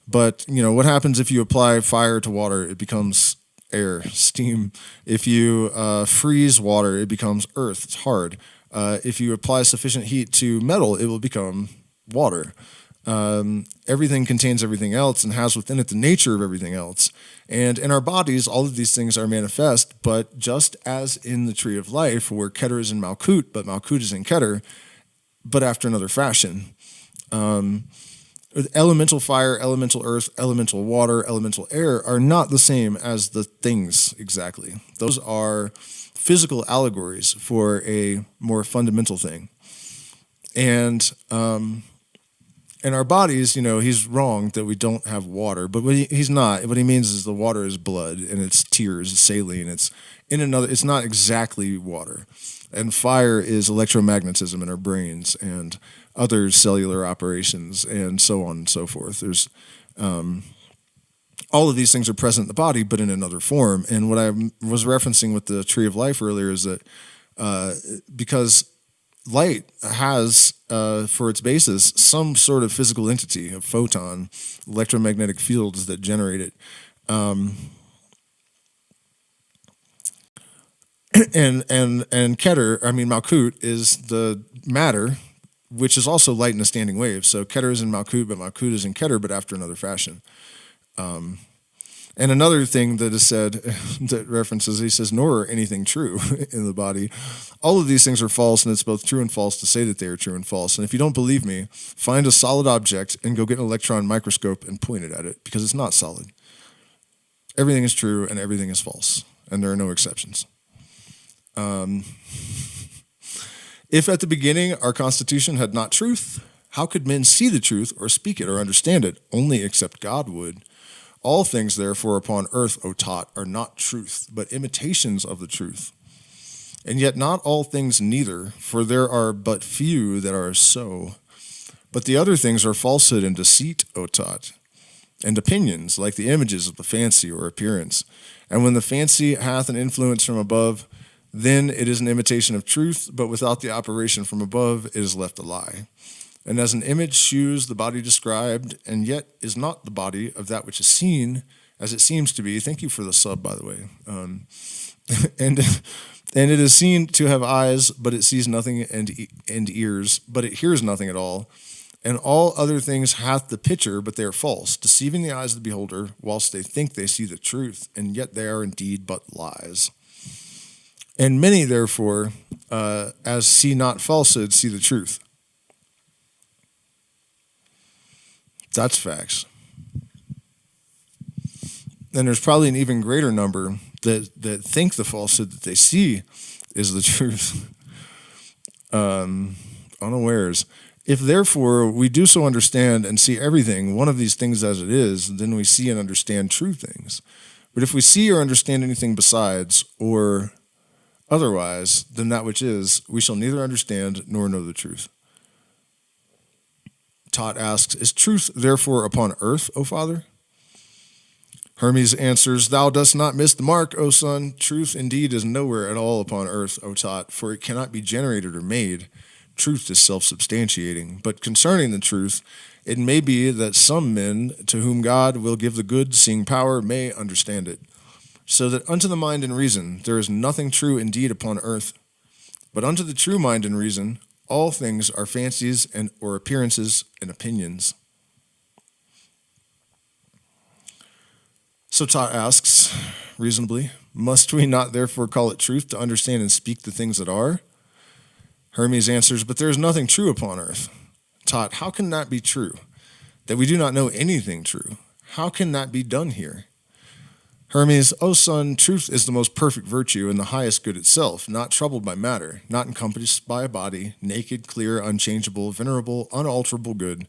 But, you know, what happens if you apply fire to water? It becomes air, steam. If you freeze water, it becomes earth. It's hard. If you apply sufficient heat to metal, it will become water. Everything contains everything else and has within it the nature of everything else. And in our bodies, all of these things are manifest, but just as in the tree of life, where Keter is in Malkut, but Malkut is in Keter, but after another fashion. Elemental fire, elemental earth, elemental water, elemental air are not the same as the things exactly. Those are physical allegories for a more fundamental thing. And in our bodies, you know, he's wrong that we don't have water, but he's not. What he means is the water is blood and it's tears, it's saline, it's in another, it's not exactly water. And fire is electromagnetism in our brains and other cellular operations and so on and so forth. There's all of these things are present in the body, but in another form. And what I was referencing with the tree of life earlier is that because light has, for its basis, some sort of physical entity, a photon, electromagnetic fields that generate it. And Keter, Malkut is the matter, which is also light in a standing wave. So Keter is in Malkut, but Malkut is in Keter, but after another fashion. And another thing that is said, that references, he says, nor anything true in the body. All of these things are false, and it's both true and false to say that they are true and false. And if you don't believe me, find a solid object and go get an electron microscope and point it at it, because it's not solid. Everything is true and everything is false, and there are no exceptions. If at the beginning our constitution had not truth, how could men see the truth or speak it or understand it? Only except God would. All things, therefore, upon earth, O Thoth, are not truth, but imitations of the truth. And yet not all things neither, for there are but few that are so. But the other things are falsehood and deceit, O Thoth, and opinions, like the images of the fancy or appearance. And when the fancy hath an influence from above, then it is an imitation of truth, but without the operation from above, it is left a lie. And as an image shews the body described, and yet is not the body of that which is seen, as it seems to be. Thank you for the sub, by the way. And it is seen to have eyes, but it sees nothing, and ears, but it hears nothing at all. And all other things hath the picture, but they are false, deceiving the eyes of the beholder, whilst they think they see the truth, and yet they are indeed but lies. And many, therefore, as see not falsehood, see the truth. That's facts. And there's probably an even greater number that think the falsehood that they see is the truth. unawares. If therefore we do so understand and see everything, one of these things as it is, then we see and understand true things. But if we see or understand anything besides, or otherwise than that which is, we shall neither understand nor know the truth. Thoth asks, is truth therefore upon earth, O father? Hermes answers, thou dost not miss the mark, O son. Truth indeed is nowhere at all upon earth, O Thoth, for it cannot be generated or made. Truth is self-substantiating. But concerning the truth, it may be that some men to whom God will give the good seeing power may understand it. So that unto the mind and reason there is nothing true indeed upon earth. But unto the true mind and reason all things are fancies and or appearances and opinions. So Thoth asks, reasonably, must we not therefore call it truth to understand and speak the things that are? Hermes answers, but there is nothing true upon earth. Thoth, how can that be true? That we do not know anything true. How can that be done here? Hermes, O son, truth is the most perfect virtue and the highest good itself, not troubled by matter, not encompassed by a body, naked, clear, unchangeable, venerable, unalterable good.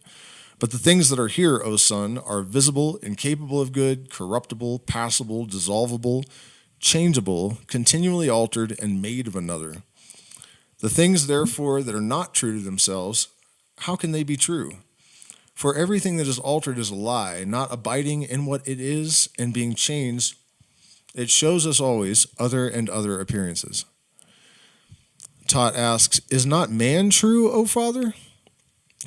But the things that are here, O son, are visible, incapable of good, corruptible, passable, dissolvable, changeable, continually altered, and made of another. The things, therefore, that are not true to themselves, how can they be true? For everything that is altered is a lie, not abiding in what it is and being changed. It shows us always other and other appearances. Thoth asks, is not man true, O father?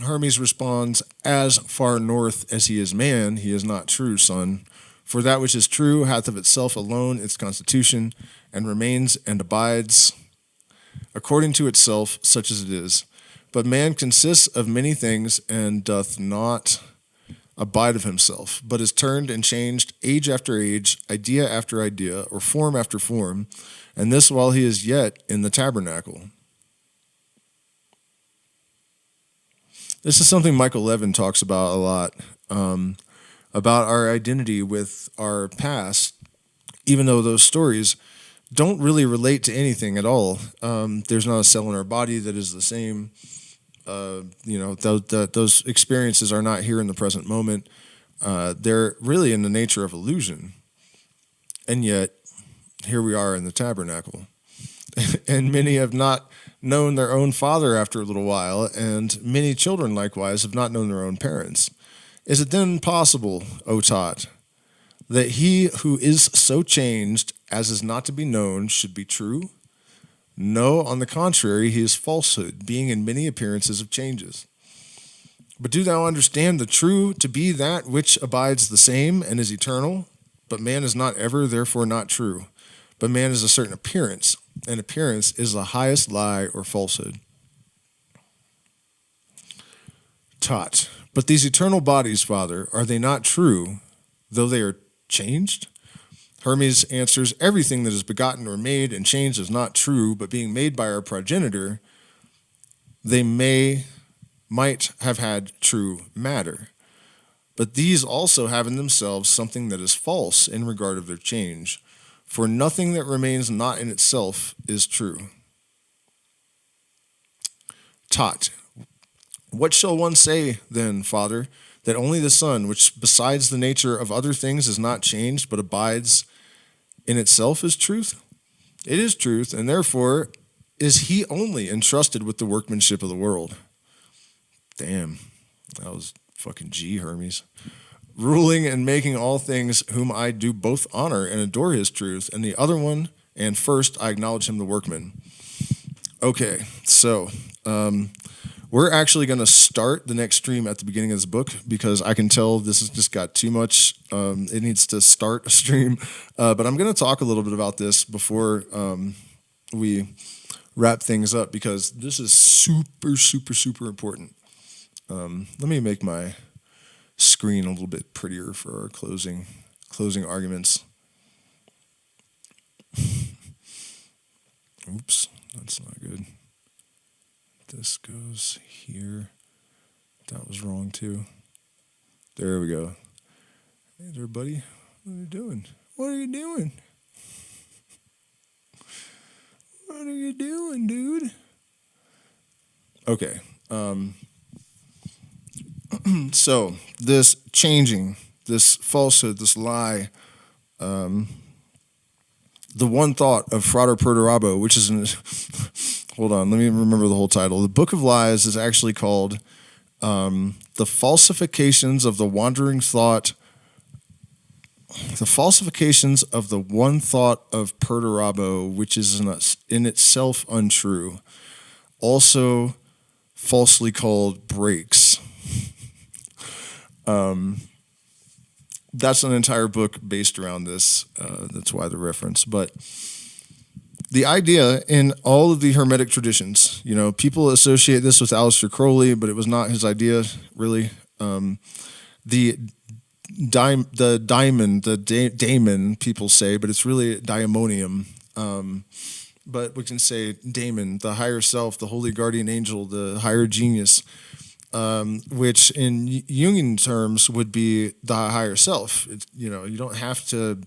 Hermes responds, as far north as he is man, he is not true, son. For that which is true hath of itself alone its constitution, and remains and abides according to itself, such as it is. But man consists of many things, and doth not abide of himself, but is turned and changed age after age, idea after idea, or form after form, and this while he is yet in the tabernacle. This is something Michael Levin talks about a lot, about our identity with our past, even though those stories don't really relate to anything at all. There's not a cell in our body that is the same. Those experiences are not here in the present moment. They're really in the nature of illusion. And yet, here we are in the tabernacle. And many have not known their own father after a little while, and many children likewise have not known their own parents. Is it then possible, O Thoth, that he who is so changed as is not to be known should be true? No, on the contrary, he is falsehood, being in many appearances of changes. But do thou understand the true to be that which abides the same and is eternal? But man is not ever, therefore not true. But man is a certain appearance, and appearance is the highest lie or falsehood. Thoth, but these eternal bodies, Father, are they not true, though they are changed? Hermes answers, everything that is begotten or made and changed is not true, but being made by our progenitor, they might have had true matter. But these also have in themselves something that is false in regard of their change. For nothing that remains not in itself is true. Thoth, what shall one say then, Father, that only the Son, which besides the nature of other things is not changed, but abides in itself, is truth? It is truth, and therefore is he only entrusted with the workmanship of the world. Damn, that was fucking G, Hermes. Ruling and making all things, whom I do both honor and adore his truth, and the other one, and first I acknowledge him the workman. Okay, so we're actually going to start the next stream at the beginning of this book because I can tell this has just got too much. It needs to start a stream, but I'm going to talk a little bit about this before we wrap things up because this is super, super, super important. Let me make my screen a little bit prettier for our closing arguments. Oops, that's not good. This goes here. That was wrong too. There we go. Hey there, buddy. What are you doing? What are you doing? What are you doing, dude? Okay. So this changing, this falsehood, this lie, the one thought of Frater Perdurabo, which is hold on, let me remember the whole title. The Book of Lies is actually called The Falsifications of the Wandering Thought, The Falsifications of the One Thought of Perdurabo, which is in itself untrue. Also falsely called Breaks. That's an entire book based around this. That's why the reference. But the idea in all of the Hermetic traditions, people associate this with Aleister Crowley, but it was not his idea, really. The daemon, people say, but it's really daimonium. But we can say daemon, the higher self, the holy guardian angel, the higher genius, which in Jungian terms would be the higher self. You don't have to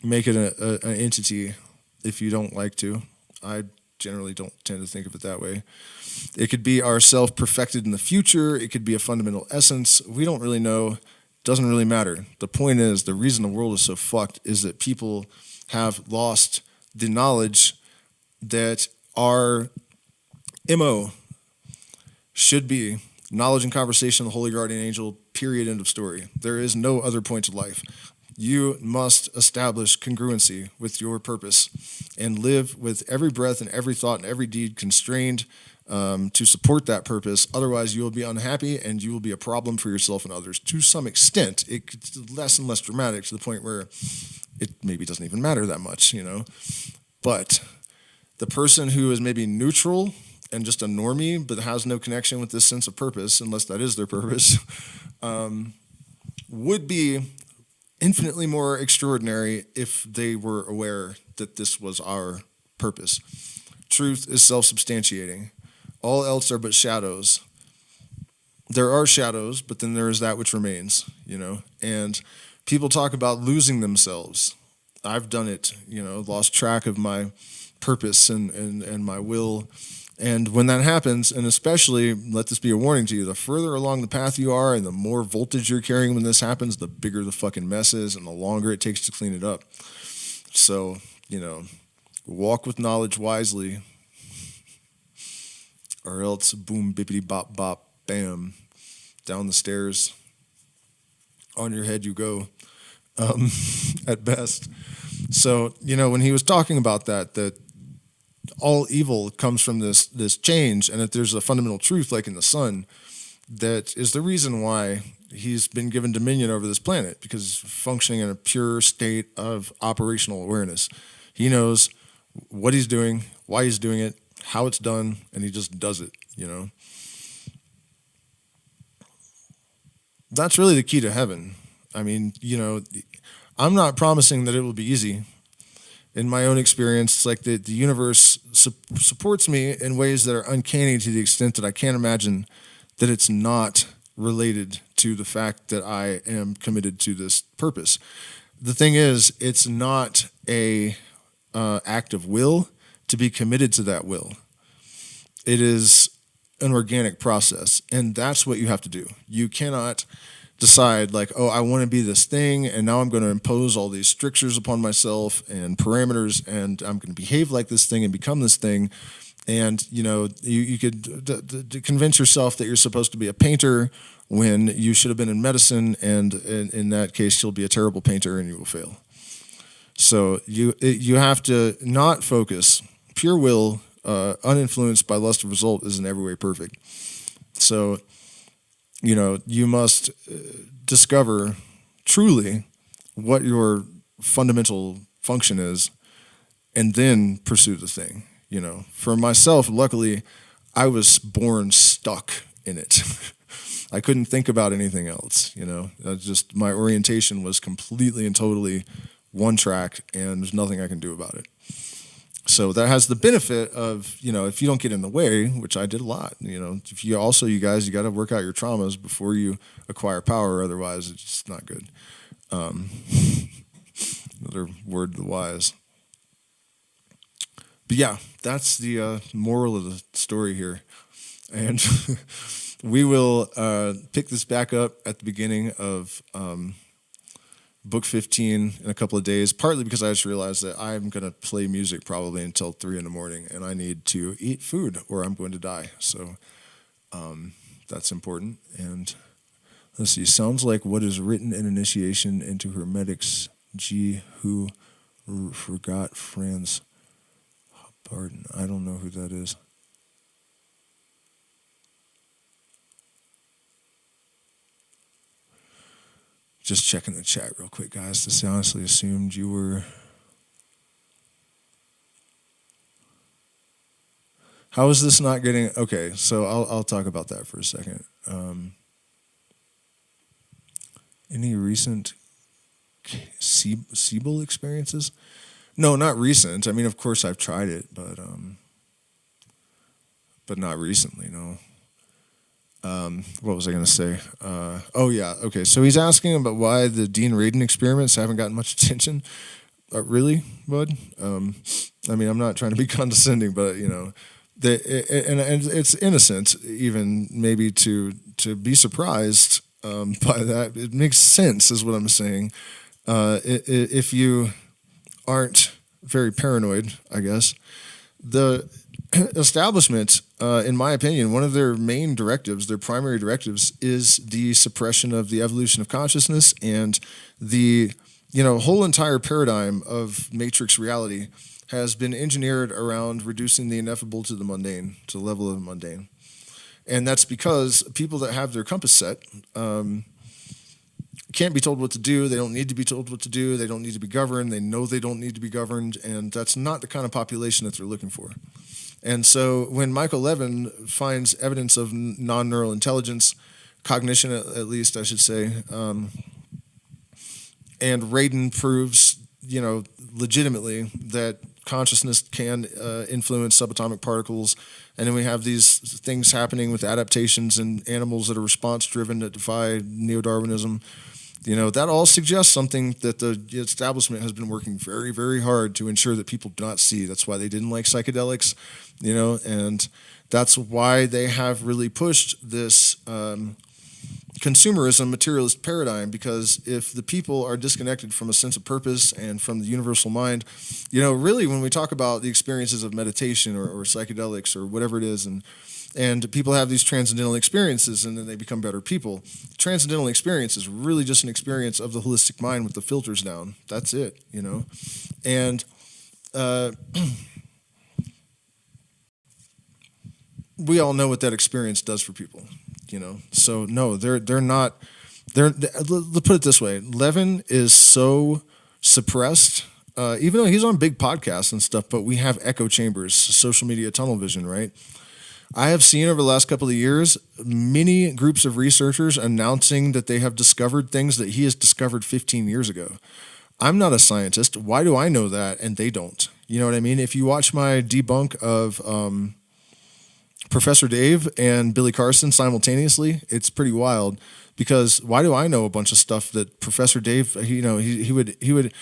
make it an entity if you don't like to. I generally don't tend to think of it that way. It could be our self perfected in the future. It could be a fundamental essence. We don't really know. Doesn't really matter. The point is, the reason the world is so fucked is that people have lost the knowledge that our MO should be knowledge and conversation, the holy guardian angel, period, end of story. There is no other point to life. You must establish congruency with your purpose and live with every breath and every thought and every deed constrained to support that purpose. Otherwise, you will be unhappy and you will be a problem for yourself and others. To some extent, it's less and less dramatic to the point where it maybe doesn't even matter that much, But the person who is maybe neutral and just a normie but has no connection with this sense of purpose, unless that is their purpose, would be infinitely more extraordinary if they were aware that this was our purpose. Truth is self-substantiating. All else are but shadows. There are shadows, but then there is that which remains, And people talk about losing themselves. I've done it, lost track of my purpose and my will. And when that happens, and especially, let this be a warning to you, the further along the path you are and the more voltage you're carrying when this happens, the bigger the fucking mess is and the longer it takes to clean it up. So, walk with knowledge wisely, or else boom, bippity bop bop, bam, down the stairs, on your head you go, at best. So, when he was talking about that all evil comes from this change, and that there's a fundamental truth, like in the sun, that is the reason why he's been given dominion over this planet, because he's functioning in a pure state of operational awareness. He knows what he's doing, why he's doing it, how it's done, and he just does it, That's really the key to heaven. I mean, I'm not promising that it will be easy. In my own experience, it's like the universe supports me in ways that are uncanny to the extent that I can't imagine that it's not related to the fact that I am committed to this purpose. The thing is, it's not a act of will to be committed to that will. It is an organic process, and that's what you have to do. You cannot decide like, oh, I want to be this thing, and now I'm going to impose all these strictures upon myself and parameters, and I'm going to behave like this thing and become this thing. And you could convince yourself that you're supposed to be a painter when you should have been in medicine, and in that case, you'll be a terrible painter and you will fail. So you have to not focus. Pure will, uninfluenced by lust of result, is in every way perfect. So you must discover truly what your fundamental function is, and then pursue the thing. For myself, luckily, I was born stuck in it. I couldn't think about anything else. Just my orientation was completely and totally one track, and there's nothing I can do about it. So that has the benefit of, if you don't get in the way, which I did a lot, if you also, you guys, you got to work out your traumas before you acquire power. Otherwise, it's just not good. Another word of the wise. But yeah, that's the moral of the story here. And we will pick this back up at the beginning of book 15 in a couple of days, partly because I just realized that I'm going to play music probably until 3 in the morning, and I need to eat food or I'm going to die. So that's important. And let's see, sounds like what is written in Initiation into Hermetics, G, who forgot Franz. Pardon, I don't know who that is. Just checking the chat real quick, guys. This honestly assumed you were... How is this not getting... Okay, so I'll talk about that for a second. Any recent Siebel experiences? No, not recent. I mean, of course I've tried it, but not recently, no. What was I going to say? Oh, yeah. Okay. So he's asking about why the Dean Radin experiments haven't gotten much attention. Really, bud? I mean, I'm not trying to be condescending, but, you know, and it's innocent even maybe to be surprised by that. It makes sense is what I'm saying. If you aren't very paranoid, I guess, the establishment, in my opinion, one of their main directives, their primary directives, is the suppression of the evolution of consciousness and the, you know, whole entire paradigm of matrix reality has been engineered around reducing the ineffable to the mundane, to the level of the mundane. And that's because people that have their compass set can't be told what to do. They don't need to be told what to do. They don't need to be governed. They know they don't need to be governed. And that's not the kind of population that they're looking for. And so when Michael Levin finds evidence of non-neural intelligence, cognition at least, I should say, and Radin proves, you know, legitimately that consciousness can influence subatomic particles, and then we have these things happening with adaptations in animals that are response-driven that defy neo-Darwinism. You know, that all suggests something that the establishment has been working very, very hard to ensure that people do not see. That's why they didn't like psychedelics, you know, and that's why they have really pushed this consumerism, materialist paradigm, because if the people are disconnected from a sense of purpose and from the universal mind, you know, really when we talk about the experiences of meditation or psychedelics or whatever it is, and people have these transcendental experiences and then they become better people. The transcendental experience is really just an experience of the holistic mind with the filters down. That's it, you know. And we all know what that experience does for people, you know. So no, they're not. Let's put it this way: Levin is so suppressed, even though he's on big podcasts and stuff. But we have echo chambers, social media tunnel vision, right? I have seen over the last couple of years many groups of researchers announcing that they have discovered things that he has discovered 15 years ago. I'm not a scientist. Why do I know that and they don't? You know what I mean? If you watch my debunk of Professor Dave and Billy Carson simultaneously, it's pretty wild, because why do I know a bunch of stuff that Professor Dave, you know, he would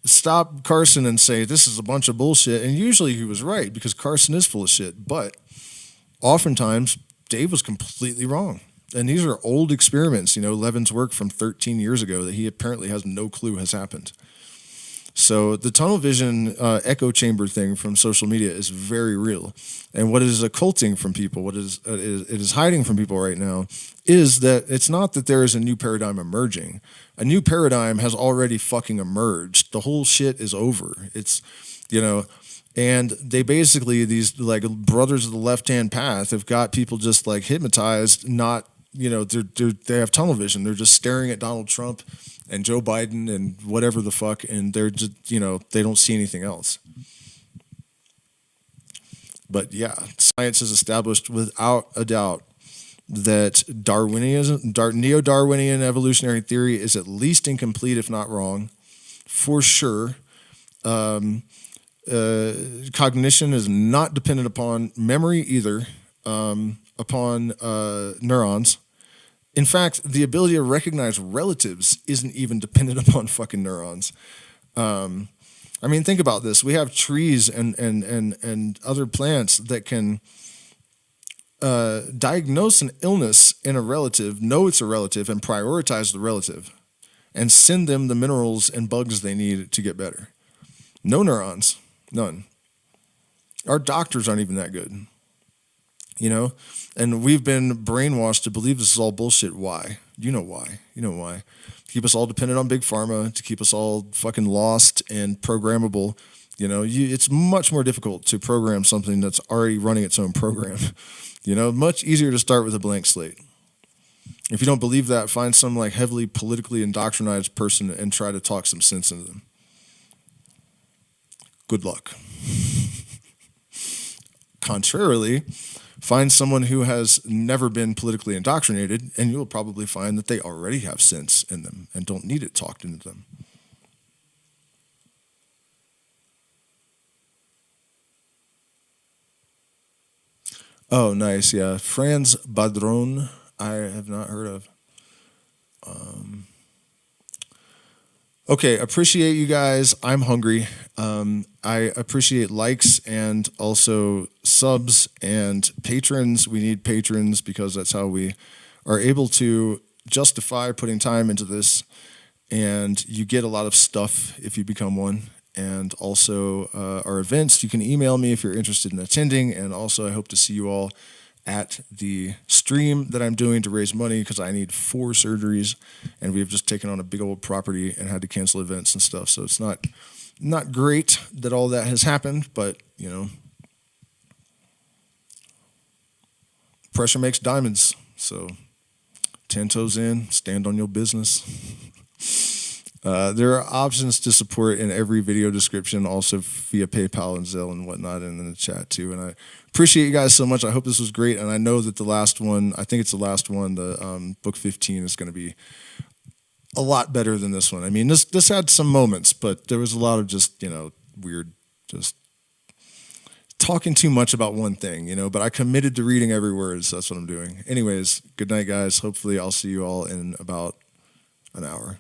stop Carson and say, this is a bunch of bullshit. And usually he was right, because Carson is full of shit. But oftentimes, Dave was completely wrong. And these are old experiments, you know, Levin's work from 13 years ago that he apparently has no clue has happened. So the tunnel vision echo chamber thing from social media is very real. And what it is occulting from people, what it is hiding from people right now, is that it's not that there is a new paradigm emerging. A new paradigm has already fucking emerged. The whole shit is over. It's, you know... And they basically, these like brothers of the left-hand path, have got people just like hypnotized, not, you know, they have tunnel vision. They're just staring at Donald Trump and Joe Biden and whatever the fuck, and they're just, you know, they don't see anything else. But yeah, science has established without a doubt that Darwinism, neo-Darwinian evolutionary theory is at least incomplete, if not wrong, for sure. Cognition is not dependent upon memory either, upon neurons. In fact, the ability to recognize relatives isn't even dependent upon fucking neurons. I mean, think about this. We have trees and other plants that can Diagnose an illness in a relative, know it's a relative, and prioritize the relative, and send them the minerals and bugs they need to get better. No neurons, none. Our doctors aren't even that good, you know? And we've been brainwashed to believe this is all bullshit. Why? You know why. You know why. To keep us all dependent on big pharma, to keep us all fucking lost and programmable. You know, it's much more difficult to program something that's already running its own program. You know, much easier to start with a blank slate. If you don't believe that, find some like heavily politically indoctrinated person and try to talk some sense into them. Good luck. Contrarily, find someone who has never been politically indoctrinated, and you'll probably find that they already have sense in them and don't need it talked into them. Oh, nice. Yeah. Franz Badron, I have not heard of. Okay, appreciate you guys. I'm hungry. I appreciate likes and also subs and patrons. We need patrons because that's how we are able to justify putting time into this. And you get a lot of stuff if you become one. And also our events, you can email me if you're interested in attending. And also I hope to see you all at the stream that I'm doing to raise money because I need 4 surgeries and we've just taken on a big old property and had to cancel events and stuff. So it's not great that all that has happened, but you know, pressure makes diamonds. So 10 toes in, stand on your business. There are options to support in every video description, also via PayPal and Zelle and whatnot, and in the chat too. And I appreciate you guys so much. I hope this was great. And I know that the last one, I think it's the last one, the book 15 is going to be a lot better than this one. I mean, this had some moments, but there was a lot of just, you know, weird, just talking too much about one thing, you know, but I committed to reading every word, so that's what I'm doing. Anyways, good night, guys. Hopefully I'll see you all in about an hour.